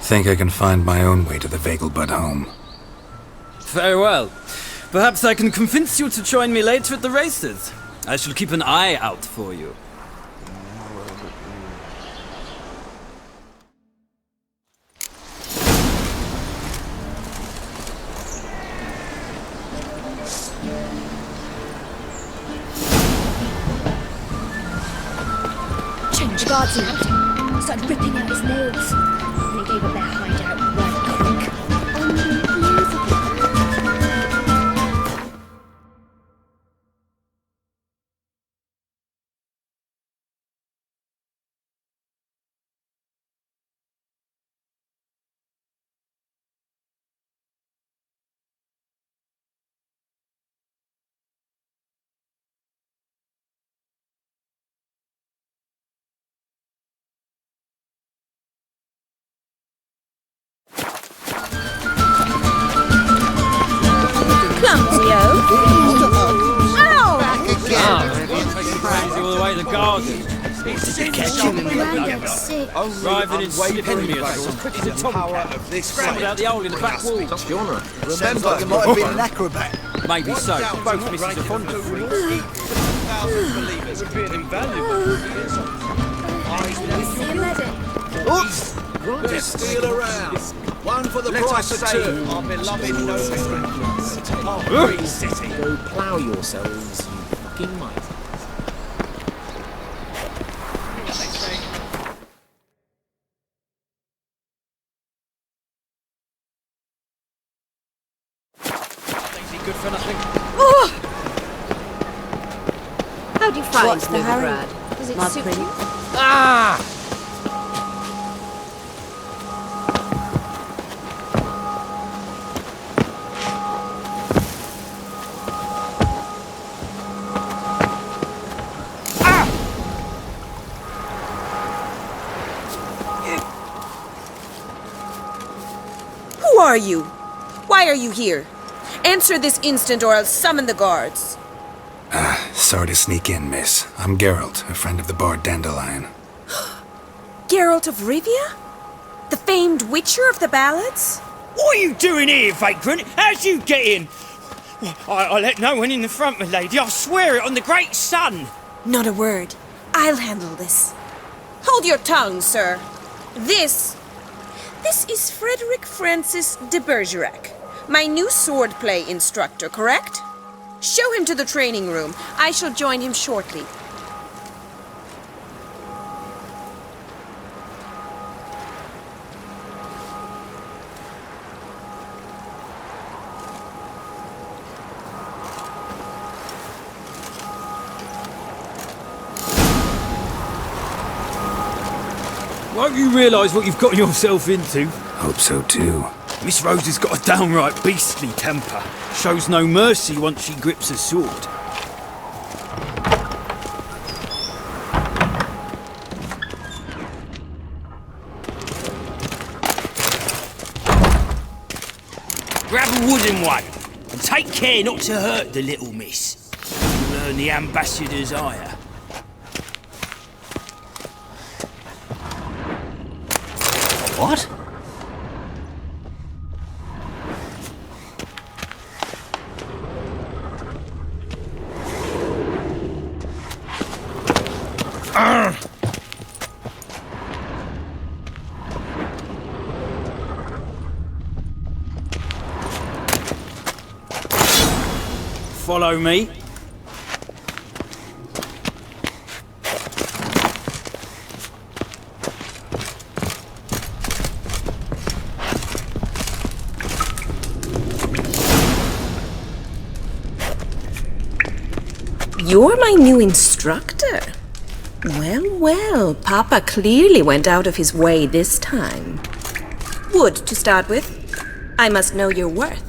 Think I can find my own way to the Vagelbud home. Very well. Perhaps I can convince you to join me later at the races. I shall keep an eye out for you. Change guards out. Started ripping out his nails. And they gave up their hideout right quick. All the way to the garden. Did you catch him? Driving in slippery or something. He's a tomcat. Scrambled out the hole in the back wall. Remember, you might have been an acrobat. Maybe so. Both misses are fond of free. Believers would be an invaluable. Just steal around. One for the price of two. Our beloved no city. Go plough yourselves, you fucking might. Good for nothing. Oh! How do you find the Harry? Does it suit you? Ah! Who are you? Why are you here? Answer this instant or I'll summon the guards. Sorry to sneak in, miss. I'm Geralt, a friend of the bard Dandelion. Geralt of Rivia? The famed witcher of the ballads? What are you doing here, vagrant? How'd you get in? I let no one in the front, my lady. I swear it on the great sun. Not a word. I'll handle this. Hold your tongue, sir. This is Frederick Francis de Bergerac, my new swordplay instructor, correct? Show him to the training room. I shall join him shortly. Won't you realise what you've gotten yourself into? Hope so too. Miss Rose has got a downright beastly temper. Shows no mercy once she grips a sword. Grab a wooden one, and take care not to hurt the little miss. You'll earn the ambassador's ire. What? Follow me. You're my new instructor. Well, well, Papa clearly went out of his way this time. Wood, to start with. I must know your worth.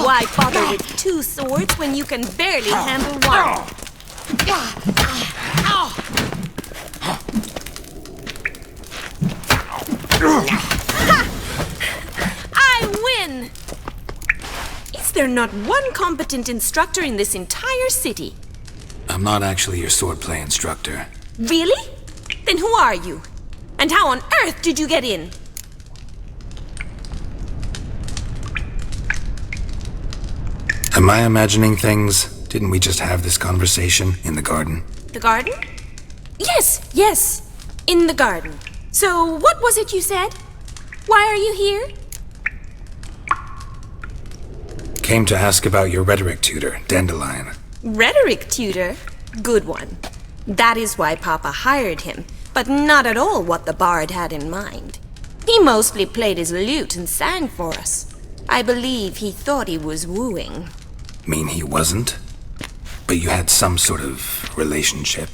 Why bother with two swords when you can barely handle one? I win! Is there not one competent instructor in this entire city? I'm not actually your swordplay instructor. Really? Then who are you? And how on earth did you get in? Am I imagining things? Didn't we just have this conversation in the garden? The garden? Yes. In the garden. So, what was it you said? Why are you here? Came to ask about your rhetoric tutor, Dandelion. Rhetoric tutor? Good one. That is why Papa hired him, but not at all what the bard had in mind. He mostly played his lute and sang for us. I believe he thought he was wooing. Mean he wasn't? But you had some sort of relationship?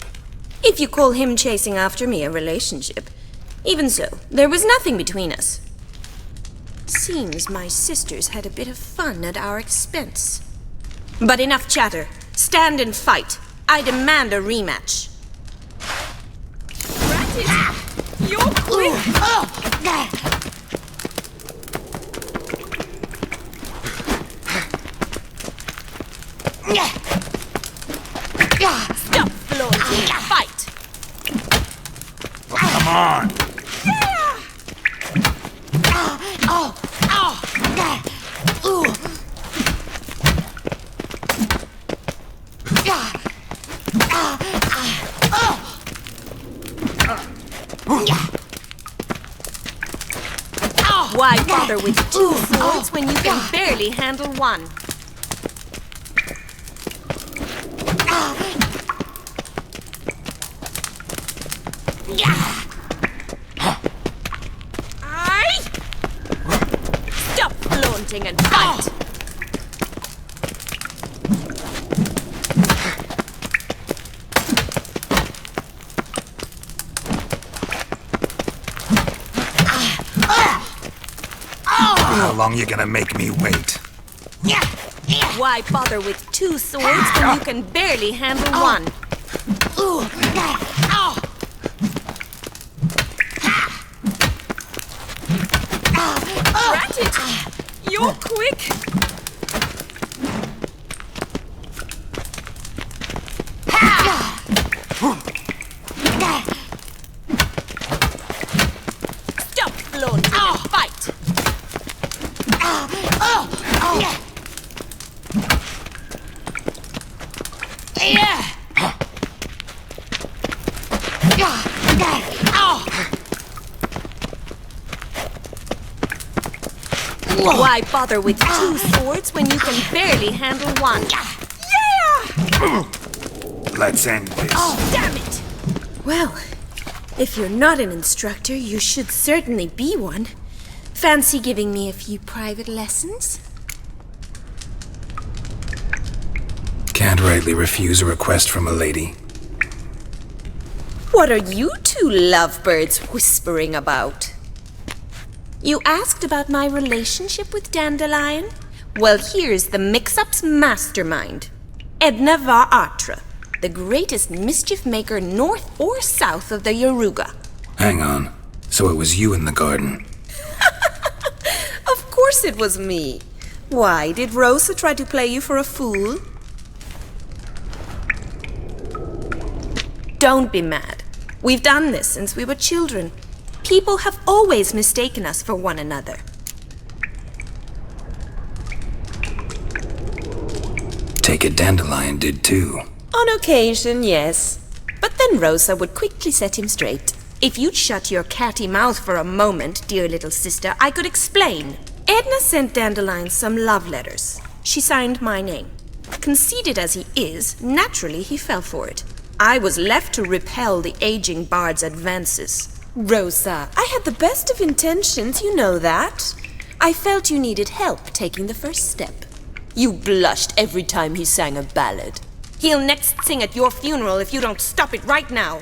If you call him chasing after me a relationship. Even so, there was nothing between us. Seems my sisters had a bit of fun at our expense. But enough chatter. Stand and fight. I demand a rematch. Ratted! You're quick! Stop floating! Fight! Come on! Why bother with two swords when you can barely handle one? Stop flaunting and fight! How long you gonna make me wait? Why bother with two swords when you can barely handle one? Ratted! You're quick! Stop flaunting and fight! Why bother with two swords when you can barely handle one? Yeah! Let's end this. Oh, damn it! Well, if you're not an instructor, you should certainly be one. Fancy giving me a few private lessons? Can't rightly refuse a request from a lady. What are you two lovebirds whispering about? You asked about my relationship with Dandelion? Well, here's the mix-up's mastermind. Edna var Atra, the greatest mischief maker north or south of the Yaruga. Hang on. So it was you in the garden? Of course it was me. Why, did Rosa try to play you for a fool? Don't be mad. We've done this since we were children. People have always mistaken us for one another. Take it Dandelion did too. On occasion, yes. But then Rosa would quickly set him straight. If you'd shut your catty mouth for a moment, dear little sister, I could explain. Edna sent Dandelion some love letters. She signed my name. Conceited as he is, naturally he fell for it. I was left to repel the aging bard's advances. Rosa, I had the best of intentions, you know that. I felt you needed help taking the first step. You blushed every time he sang a ballad. He'll next sing at your funeral if you don't stop it right now.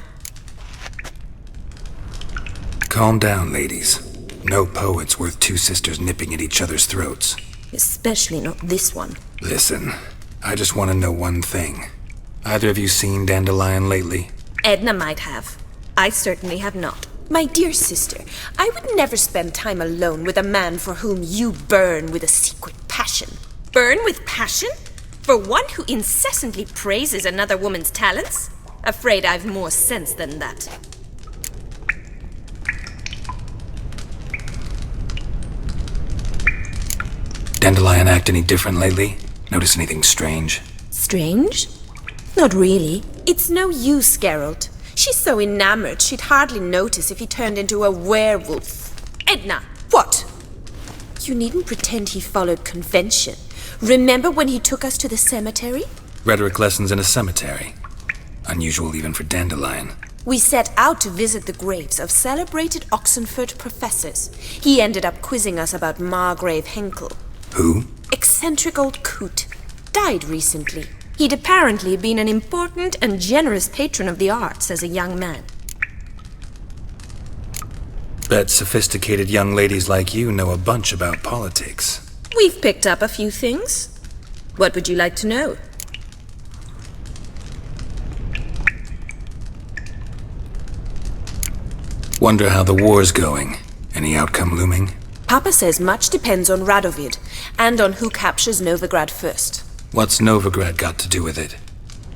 Calm down, ladies. No poet's worth two sisters nipping at each other's throats. Especially not this one. Listen, I just want to know one thing. Either of you seen Dandelion lately? Edna might have. I certainly have not. My dear sister, I would never spend time alone with a man for whom you burn with a secret passion. Burn with passion? For one who incessantly praises another woman's talents? Afraid I've more sense than that. Dandelion act any different lately? Notice anything strange? Strange? Not really. It's no use, Geralt. She's so enamored she'd hardly notice if he turned into a werewolf. Edna! What? You needn't pretend he followed convention. Remember when he took us to the cemetery? Rhetoric lessons in a cemetery. Unusual even for Dandelion. We set out to visit the graves of celebrated Oxenford professors. He ended up quizzing us about Margrave Henkel. Who? Eccentric old coot. Died recently. He'd apparently been an important and generous patron of the arts as a young man. Bet sophisticated young ladies like you know a bunch about politics. We've picked up a few things. What would you like to know? Wonder how the war's going. Any outcome looming? Papa says much depends on Radovid, and on who captures Novigrad first. What's Novigrad got to do with it?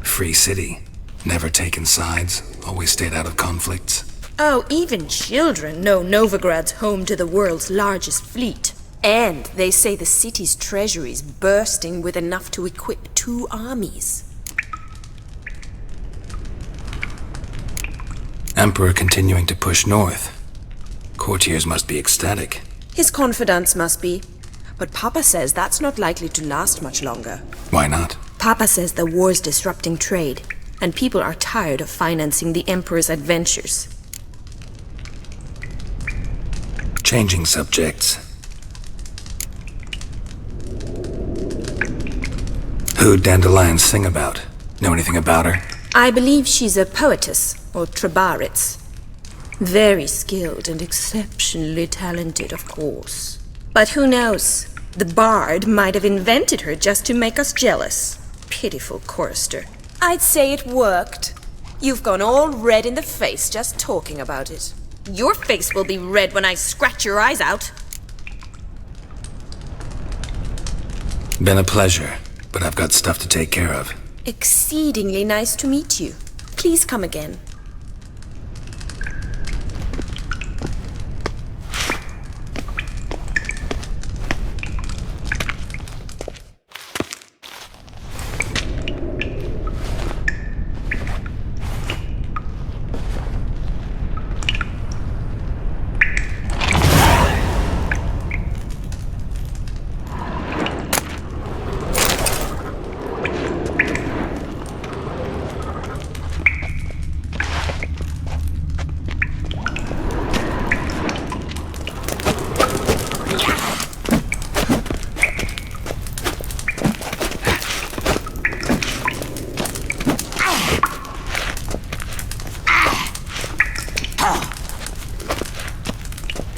Free city. Never taken sides. Always stayed out of conflicts. Oh, even children know Novigrad's home to the world's largest fleet. And they say the city's treasury's bursting with enough to equip 2 armies. Emperor continuing to push north. Courtiers must be ecstatic. His confidants must be. But Papa says that's not likely to last much longer. Why not? Papa says the war's disrupting trade, and people are tired of financing the Emperor's adventures. Changing subjects. Who'd Dandelion sing about? Know anything about her? I believe she's a poetess, or trabaritz. Very skilled and exceptionally talented, of course. But who knows? The bard might have invented her just to make us jealous. Pitiful chorister. I'd say it worked. You've gone all red in the face just talking about it. Your face will be red when I scratch your eyes out. Been a pleasure, but I've got stuff to take care of. Exceedingly nice to meet you. Please come again.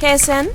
Kesen?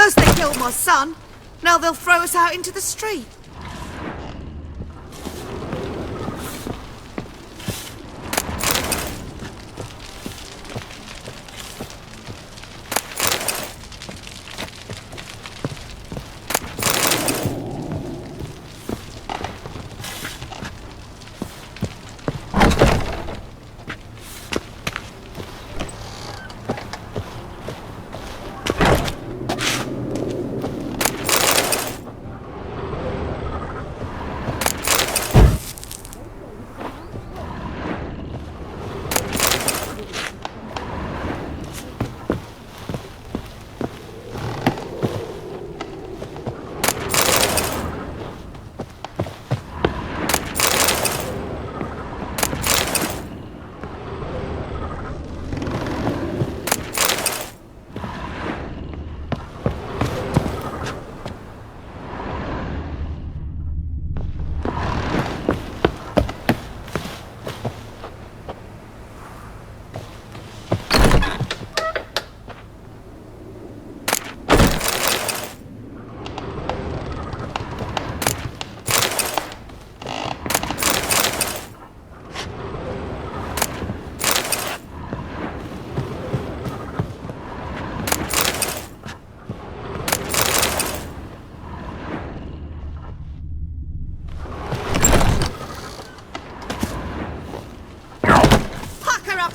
First they killed my son, now they'll throw us out into the street.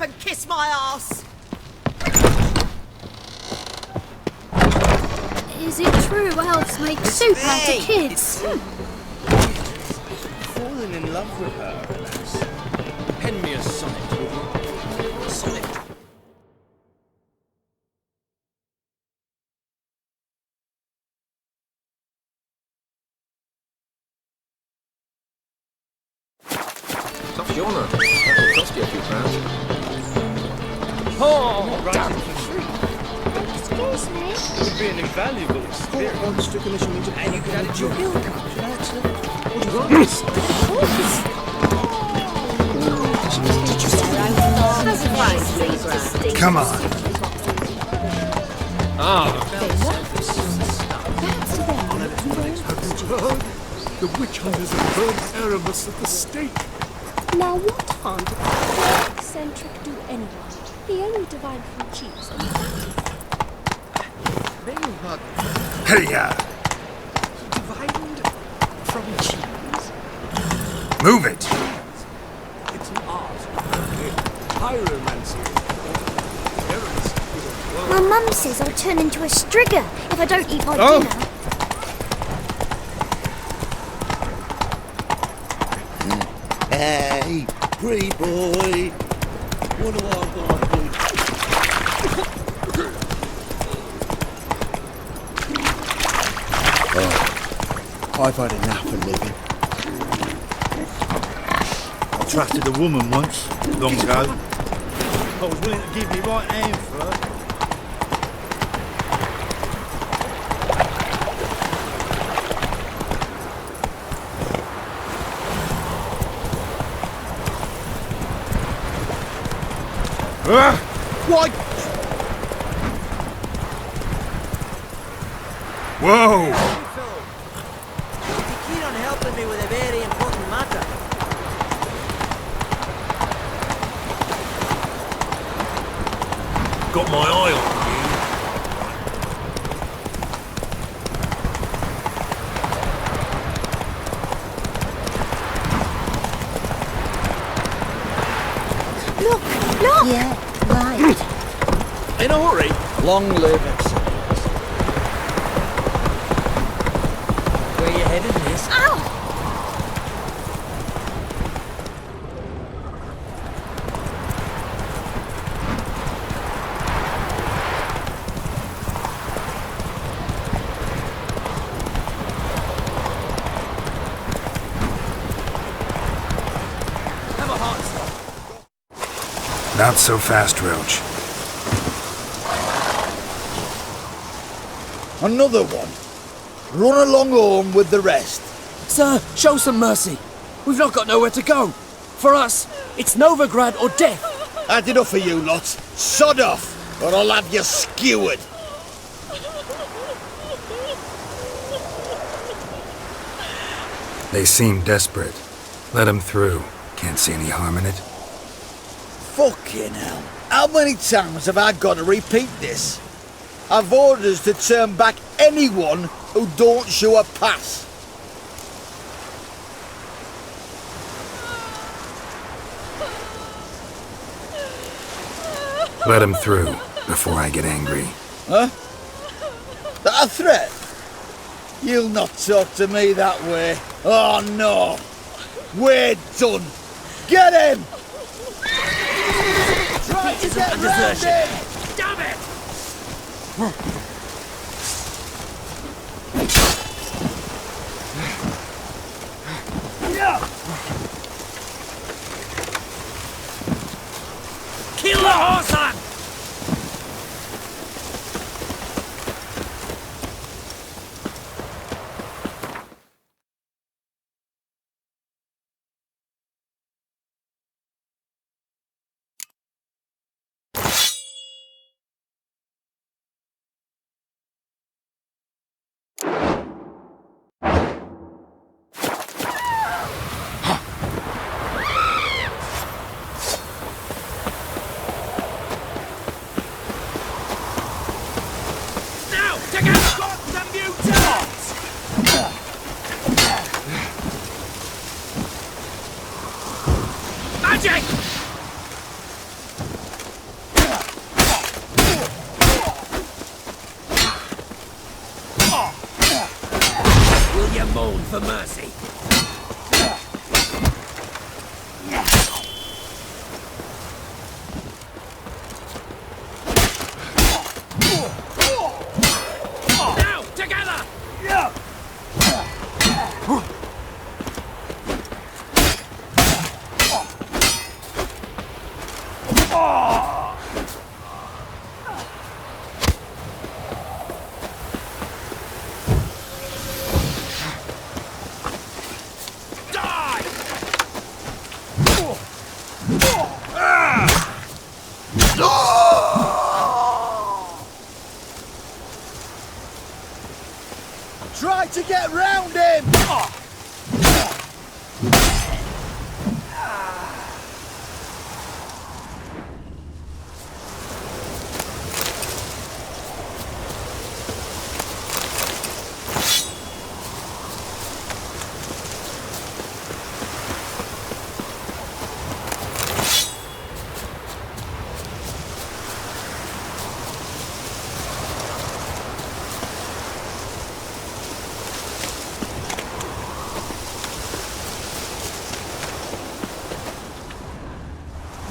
And kiss my ass. Is it true elves make soup out of kids? Fallen in love with her, alas. Pen me a sonnet, will you? A sonnet. Tough genre. That'll cost you a few pounds. Oh, damn. Excuse me. It would be an invaluable experience. And you could add it to your guild card. What do you want? Come on. The witch hunters have burned Aramis at the stake. Now what harm did the eccentric do anyone? He only divined from cheese and Hey, Divined from cheese? move it. It's an art. Pyromancy. my mum says I'll turn into a strigger if I don't eat my dinner. Hey, pretty boy. What do I got to do? I've had enough of living. I trusted a woman once, long ago. I was willing to give me right hand for her. What? Whoa! You're keen on helping me with a very important matter. Got my eye on you. Look! Yeah, right. In a hurry. Long live it. Where you headed, miss? Ow! Have a heart stop. Not so fast, Roach. Another one. Run along home with the rest. Sir, show some mercy. We've not got nowhere to go. For us, it's Novigrad or death. That's enough for you lots. Sod off, or I'll have you skewered. They seem desperate. Let them through. Can't see any harm in it. Fucking hell. How many times have I got to repeat this? I've orders to turn back anyone who don't show a pass. Let them through before I get angry. Huh? That a threat? You'll not talk to me that way. Oh no! We're done! Get him! Try to get round him! Damn it! Kill the horse! Magic! Will you moan for mercy? Now, together! Try to get round him!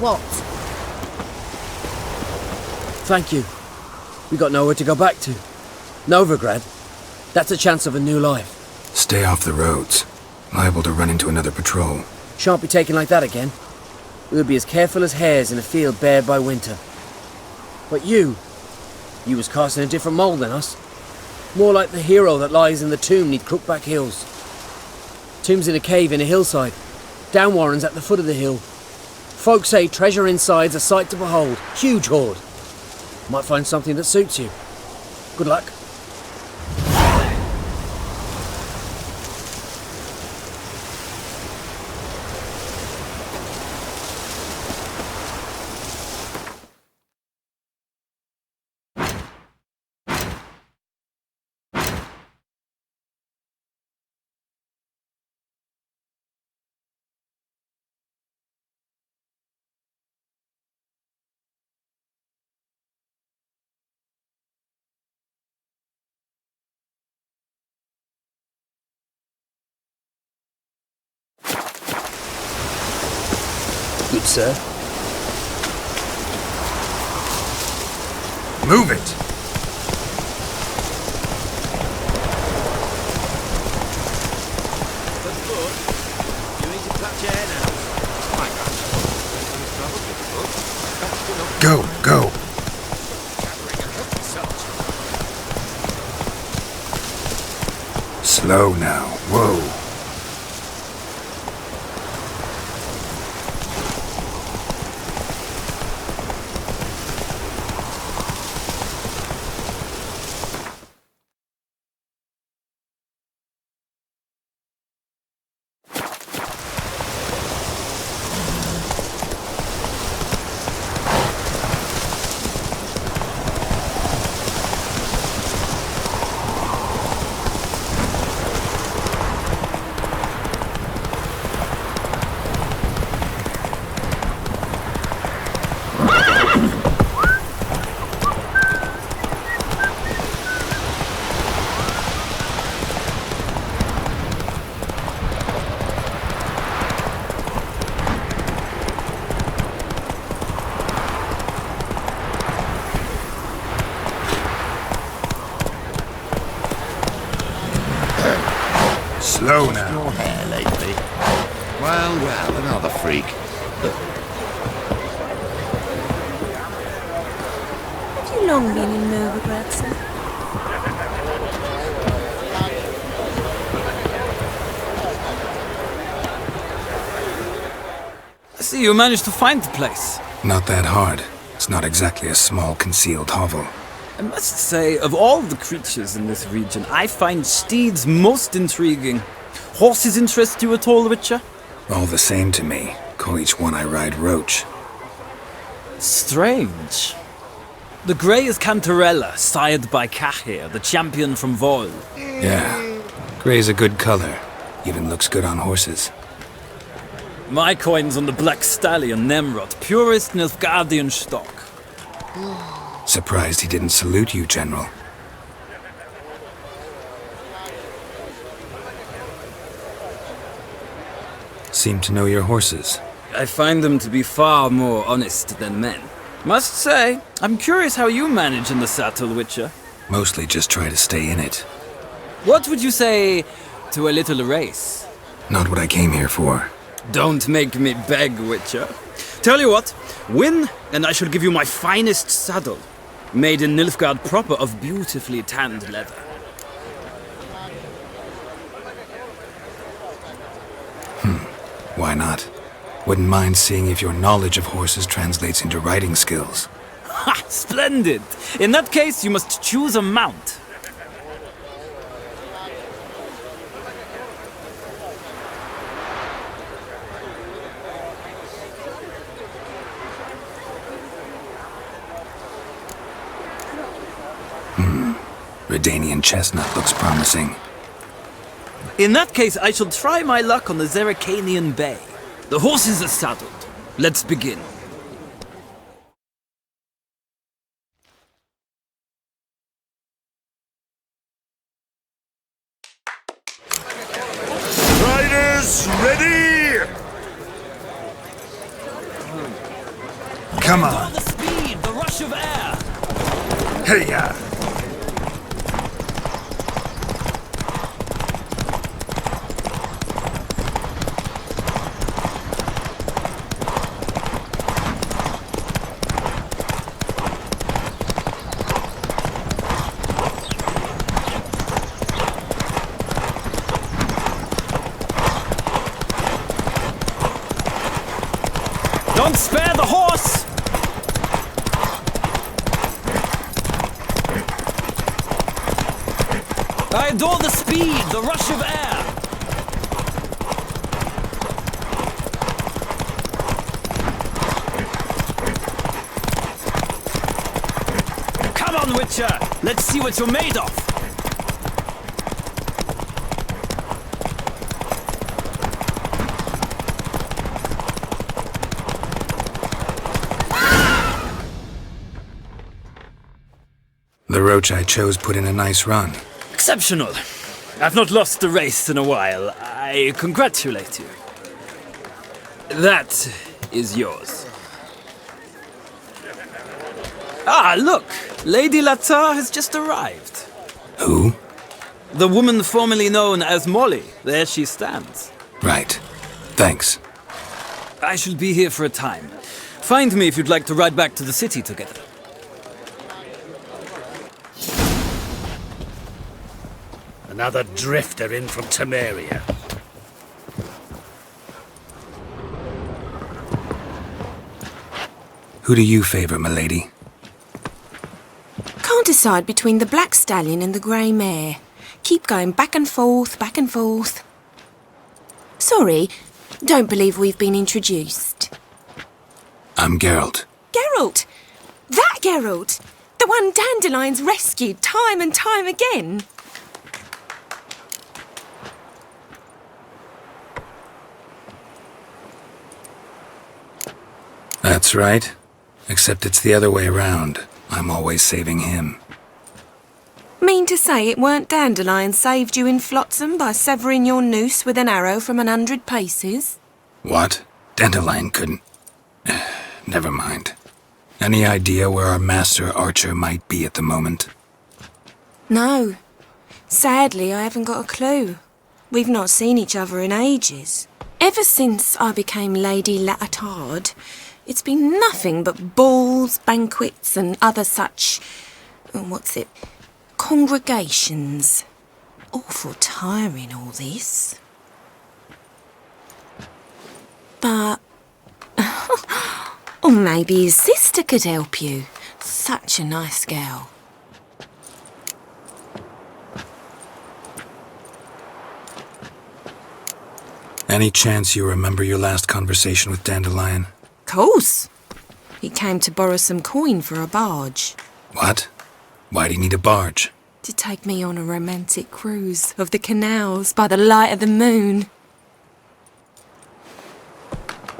What? Thank you. We got nowhere to go back to. Novigrad. That's a chance of a new life. Stay off the roads. Liable to run into another patrol. Shan't be taken like that again. We'll be as careful as hares in a field bared by winter. But you was cast in a different mould than us. More like the hero that lies in the tomb neath Crookback Hills. Tomb's in a cave in a hillside. Down Warren's at the foot of the hill. Folk say treasure inside's a sight to behold. Huge hoard. Might find something that suits you. Good luck. Good, sir. Move it! Go, go! Slow now, whoa. Slow now. Your hair lately. Well, well, another freak. Have you long been in Novigrad, sir? I see you managed to find the place. Not that hard. It's not exactly a small concealed hovel. I must say, of all the creatures in this region, I find steeds most intriguing. Horses interest you at all, Witcher? All the same to me. Call each one I ride Roach. Strange. The grey is Cantarella, sired by Cahir, the champion from Vol. Yeah. Grey's a good color. Even looks good on horses. My coin's on the Black Stallion, Nemrod, purest Nilfgaardian stock. Surprised he didn't salute you, General. Seem to know your horses. I find them to be far more honest than men. Must say, I'm curious how you manage in the saddle, Witcher. Mostly just try to stay in it. What would you say to a little race? Not what I came here for. Don't make me beg, Witcher. Tell you what, win, and I shall give you my finest saddle. Made in Nilfgaard proper of beautifully tanned leather. Why not? Wouldn't mind seeing if your knowledge of horses translates into riding skills. Ha! Splendid! In that case, you must choose a mount. Redanian chestnut looks promising. In that case, I shall try my luck on the Zeracanian Bay. The horses are saddled. Let's begin. Riders, ready! Come on. The speed, the rush of air. Hey-ya! Don't spare the horse! I adore the speed, the rush of air. Come on, Witcher! Let's see what you're made of! The Roach I chose put in a nice run. Exceptional. I've not lost a race in a while. I congratulate you. That is yours. Ah, look! Lady Latar has just arrived. Who? The woman formerly known as Molly. There she stands. Right. Thanks. I shall be here for a time. Find me if you'd like to ride back to the city together. Another drifter in from Temeria. Who do you favor, milady? Can't decide between the Black Stallion and the Grey Mare. Keep going back and forth, back and forth. Sorry, don't believe we've been introduced. I'm Geralt. Geralt! That Geralt! The one Dandelion's rescued time and time again! That's right. Except it's the other way around. I'm always saving him. Mean to say it weren't Dandelion saved you in Flotsam by severing your noose with an arrow from 100 paces? What? Dandelion couldn't... Never mind. Any idea where our master archer might be at the moment? No. Sadly, I haven't got a clue. We've not seen each other in ages. Ever since I became Lady Latard, it's been nothing but balls, banquets and other such... congregations. Awful tiring, all this. But... or maybe his sister could help you. Such a nice girl. Any chance you remember your last conversation with Dandelion? Course. He came to borrow some coin for a barge. What? Why'd he need a barge? To take me on a romantic cruise of the canals by the light of the moon.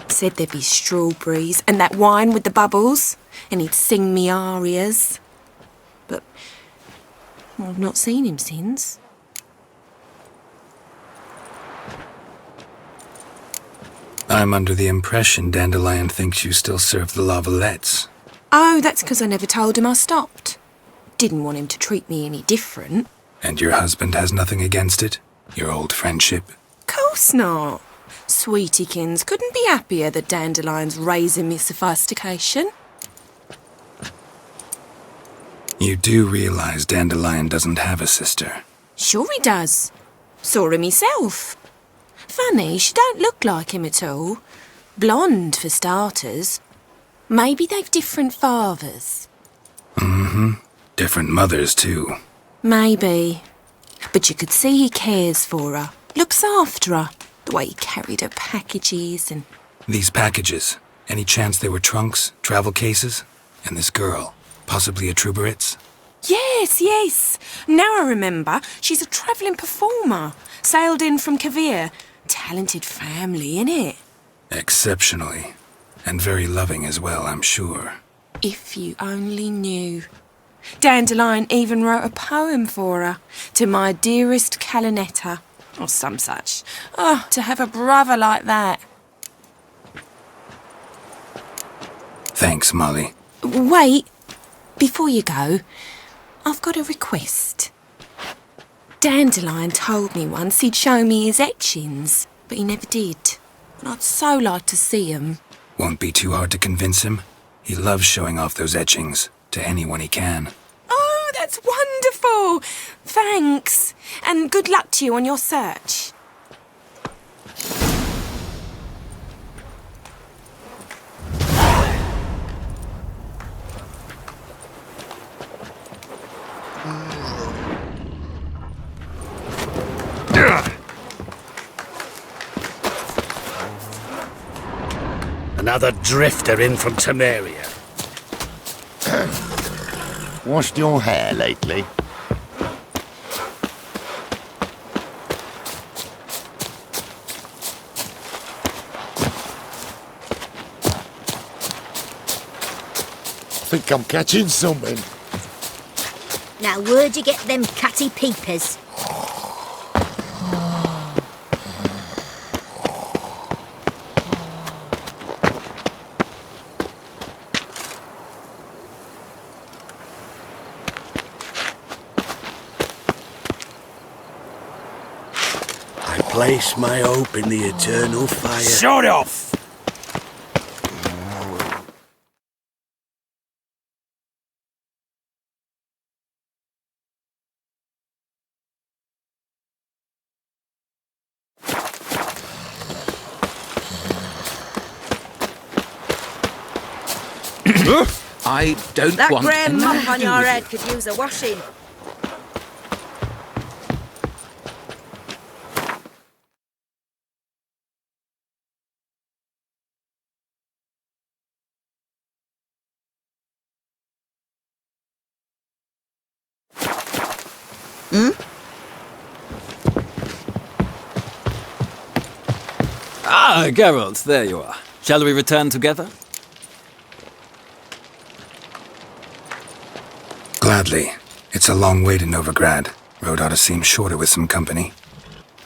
Said there'd be strawberries and that wine with the bubbles, and he'd sing me arias. But I've not seen him since. I'm under the impression Dandelion thinks you still serve the Lavalettes. Oh, that's because I never told him I stopped. Didn't want him to treat me any different. And your husband has nothing against it? Your old friendship? Course not. Sweetiekins couldn't be happier that Dandelion's raising me sophistication. You do realise Dandelion doesn't have a sister? Sure he does. Saw him myself. Funny, she don't look like him at all. Blonde, for starters. Maybe they've different fathers. Mm-hmm. Different mothers, too. Maybe. But you could see he cares for her. Looks after her. The way he carried her packages and... These packages, any chance they were trunks, travel cases? And this girl, possibly a Truberitz? Yes. Now I remember. She's a travelling performer. Sailed in from Kavir. Talented family, innit? Exceptionally. And very loving as well, I'm sure. If you only knew. Dandelion even wrote a poem for her. To my dearest Calinetta. Or some such. Oh, to have a brother like that. Thanks, Molly. Wait. Before you go, I've got a request. Dandelion told me once he'd show me his etchings, but he never did. And I'd so like to see 'em. Won't be too hard to convince him. He loves showing off those etchings to anyone he can. Oh, that's wonderful! Thanks. And good luck to you on your search. Another drifter in from Temeria. Washed your hair lately? Think I'm catching something. Now, where'd you get them catty peepers? Place my hope in the eternal fire. Shut off! I don't that want grey anything mop to on do your with head you. could use a washing. Ah, Geralt, there you are. Shall we return together? Gladly. It's a long way to Novigrad. Road ought to seem shorter with some company.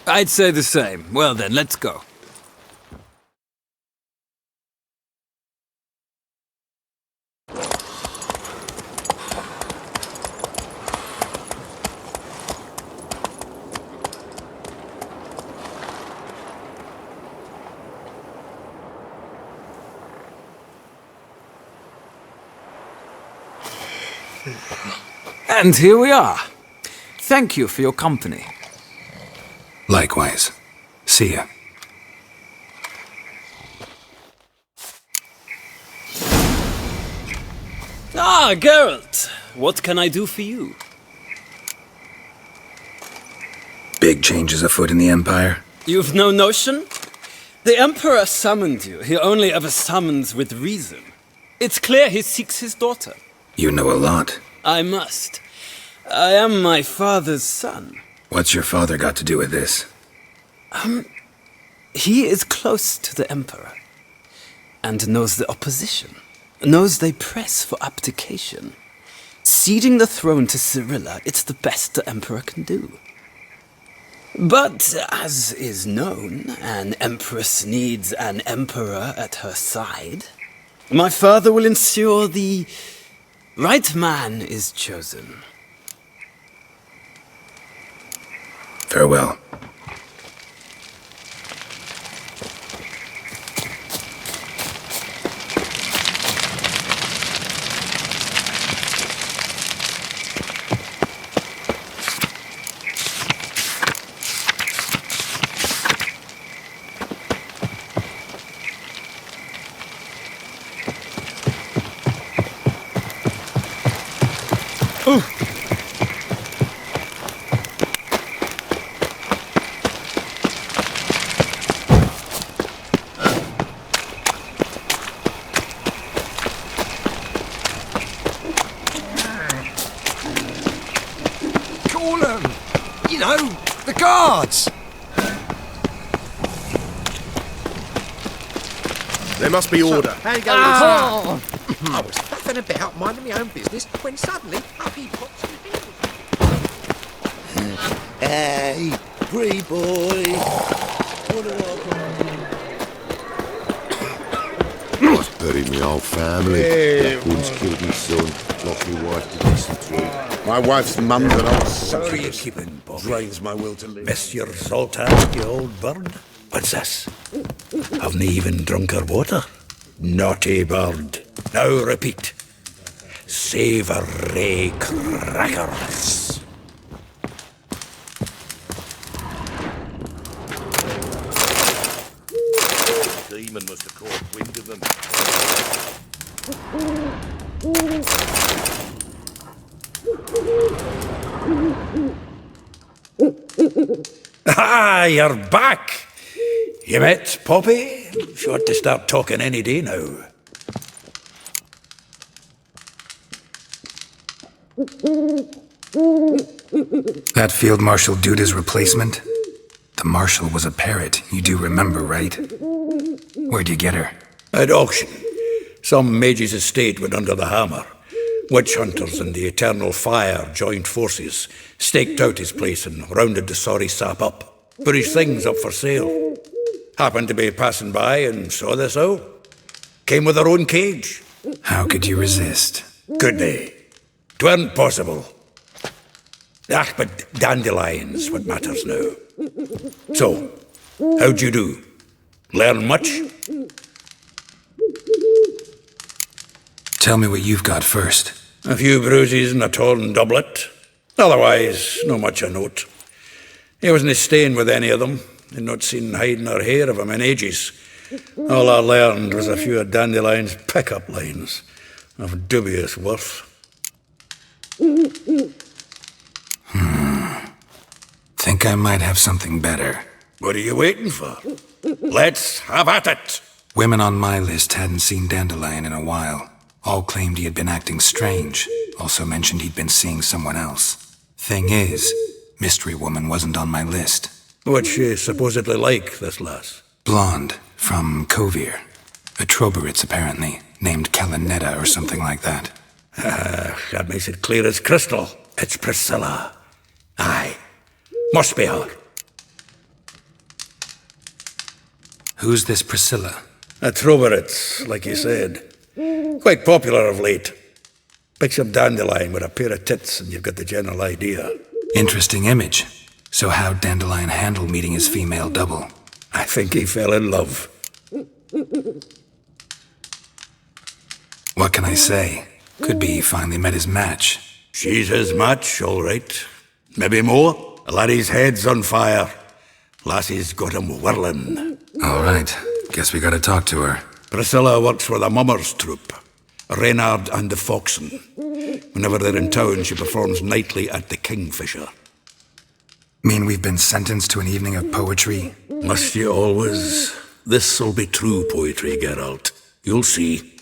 I'd say the same. Well then, let's go. And here we are. Thank you for your company. Likewise. See ya. Ah, Geralt. What can I do for you? Big changes afoot in the Empire. You've no notion? The Emperor summoned you. He only ever summons with reason. It's clear he seeks his daughter. You know a lot. I must. I am my father's son. What's your father got to do with this? He is close to the Emperor. And knows the opposition. Knows they press for abdication. Ceding the throne to Cyrilla, it's the best the Emperor can do. But, as is known, an Empress needs an Emperor at her side. My father will ensure the right man is chosen. Farewell. Call them! You know, the guards! There must be order. How you going? I was faffing about, minding my own business, when suddenly up he pops in the field. Hey, free boy. Buried my whole family. Blackwood's killed my son, locked my wife to dysentery. My wife's mum's an old Sorry you you're keeping, Bobby. Drains my will to live. Monsieur Zoltan, you old bird. What's this? Haven't even drunk her water? Naughty bird. Now repeat. Savoury crackers. Demon must have caught wind of them. Ah, you're back. You met Poppy? Sure to start talking any day now. That Field Marshal Duda's replacement? The Marshal was a parrot, you do remember, right? Where'd you get her? At auction. Some mage's estate went under the hammer. Witch hunters and the Eternal Fire joined forces, staked out his place and rounded the sorry sap up. Put his things up for sale. Happened to be passing by and saw this out. Came with her own cage. How could you resist? Could they? 'Tweren't possible. Ah, but dandelions what matters now. So, how'd you do? Learn much? Tell me what you've got first. A few bruises and a torn doublet. Otherwise, no much a note. He wasn't staying with any of them. I'd not seen hiding or hair of him in ages. All I learned was a few of Dandelion's pick-up lines of dubious worth. Think I might have something better. What are you waiting for? Let's have at it! Women on my list hadn't seen Dandelion in a while. All claimed he had been acting strange. Also mentioned he'd been seeing someone else. Thing is, Mystery Woman wasn't on my list. What's she supposedly like, this lass? Blonde, from Kovir. A Troberitz, apparently, named Kalinetta or something like that. That makes it clear as crystal. It's Priscilla. Aye. Must be her. Who's this Priscilla? A Troberitz, like you said. Quite popular of late. Pick some dandelion with a pair of tits and you've got the general idea. Interesting image. So how'd Dandelion handle meeting his female double? I think he fell in love. What can I say? Could be he finally met his match. She's his match, all right. Maybe more. Laddie's head's on fire. Lassie's got him whirling. All right. Guess we gotta talk to her. Priscilla works for the Mummers troupe. Reynard and the Foxen. Whenever they're in town, she performs nightly at the Kingfisher. Mean we've been sentenced to an evening of poetry? Must you always? This'll be true poetry, Geralt. You'll see.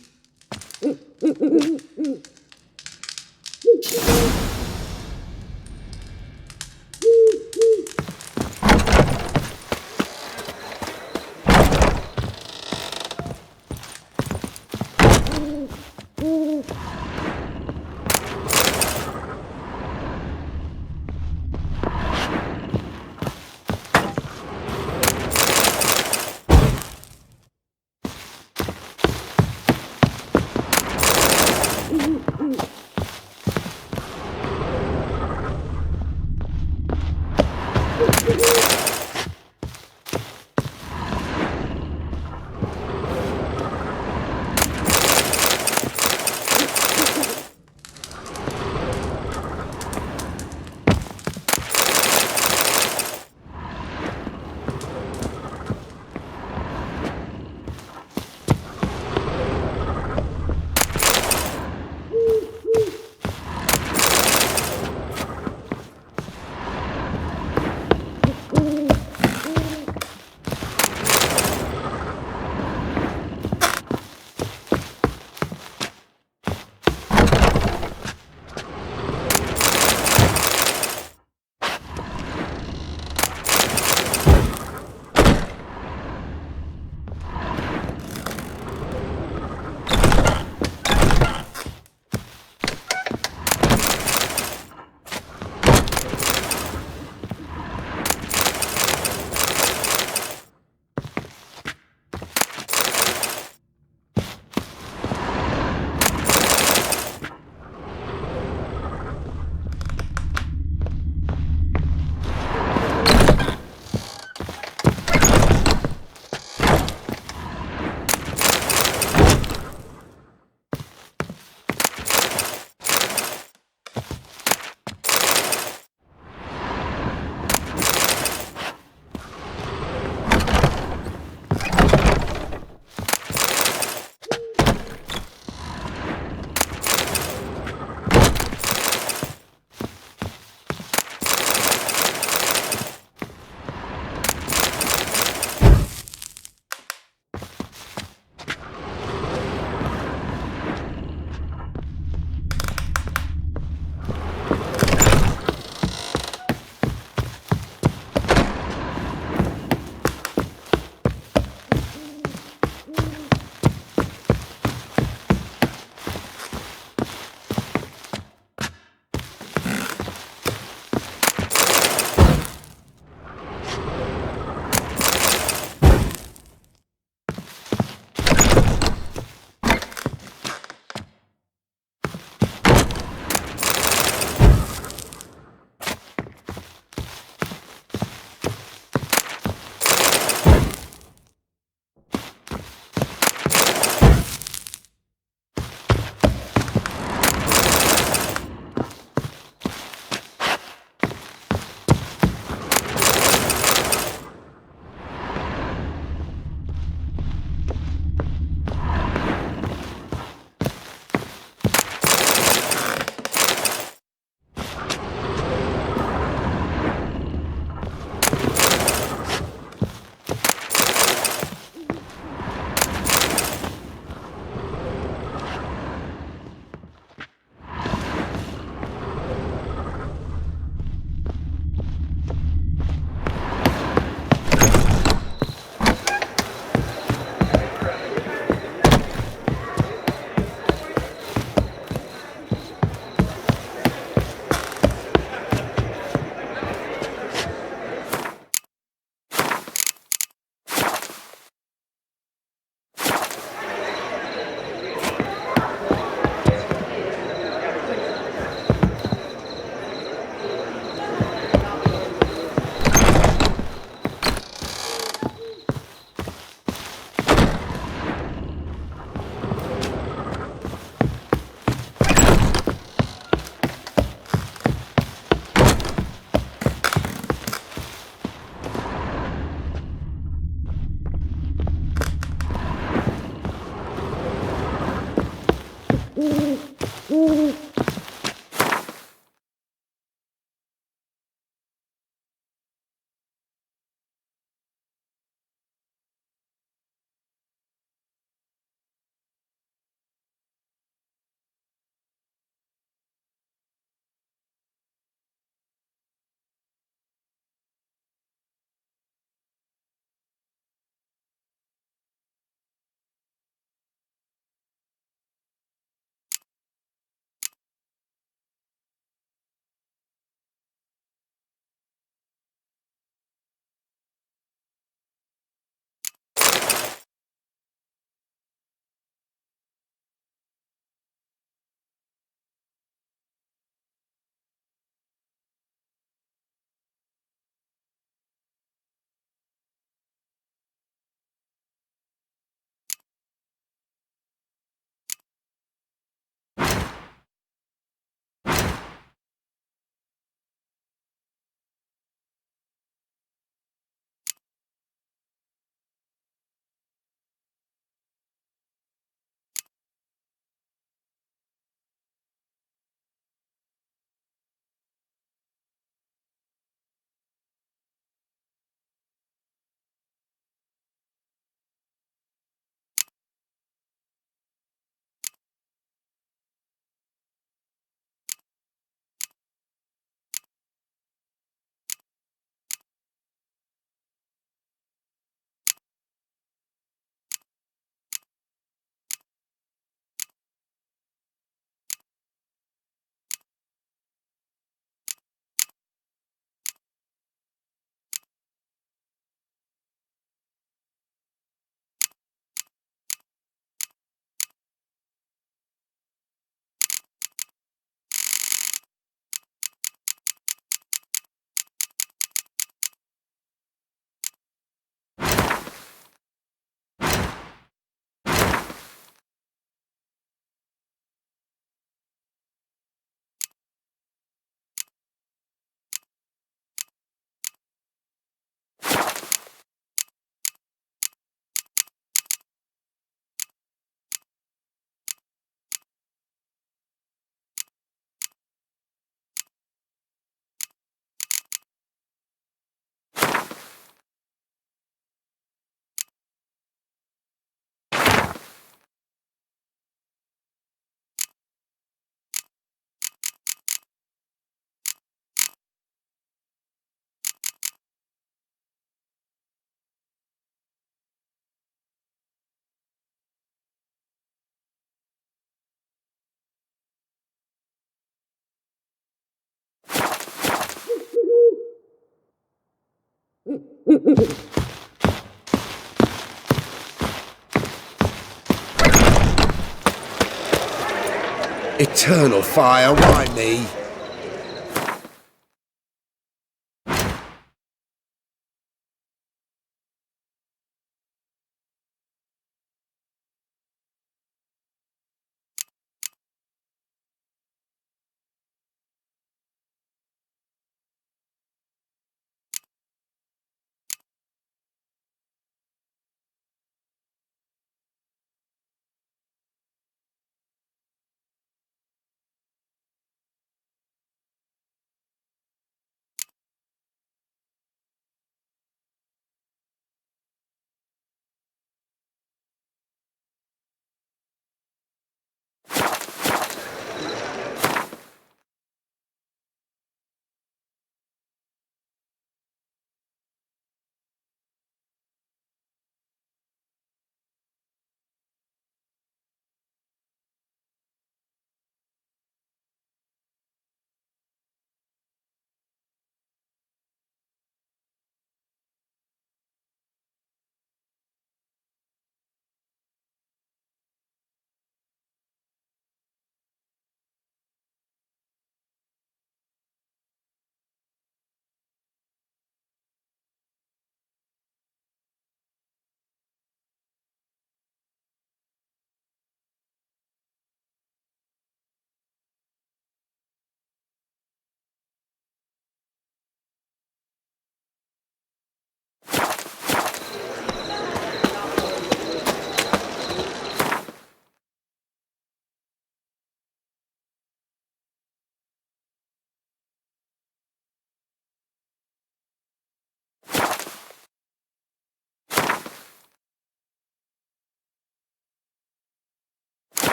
Eternal fire, why me?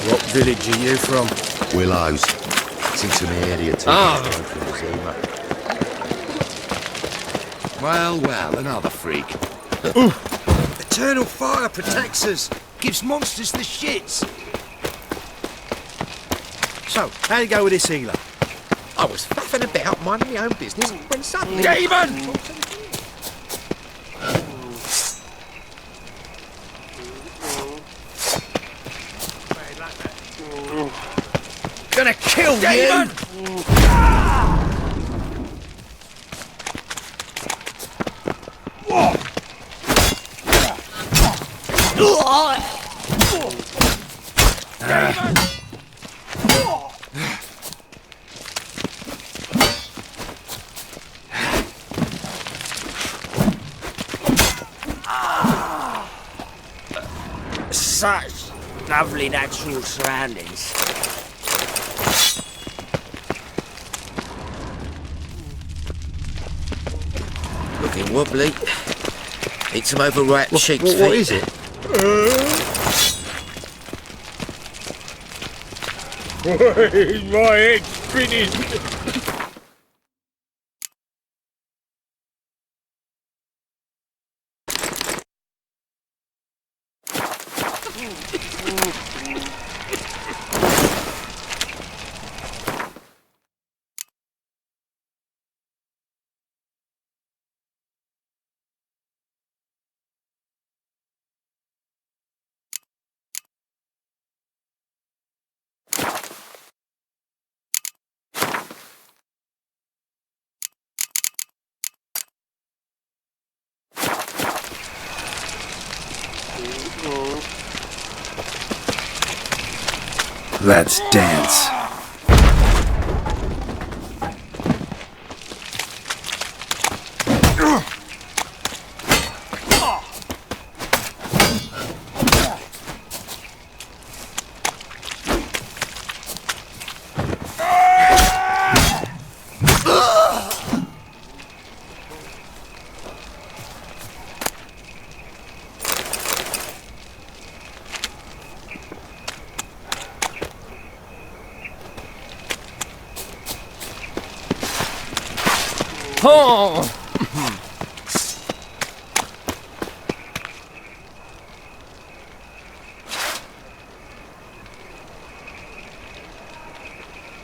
What village are you from? Willows. It's into an area too. Well, another freak. Eternal fire protects us. Gives monsters the shits. So, how'd you go with this healer? I was faffing about, minding my own business, when suddenly... Demon! Gonna kill you! Such lovely natural surroundings. Looking wobbly. Eat some overripe sheep's feet. What is it? My head's finished. Let's dance. Oh!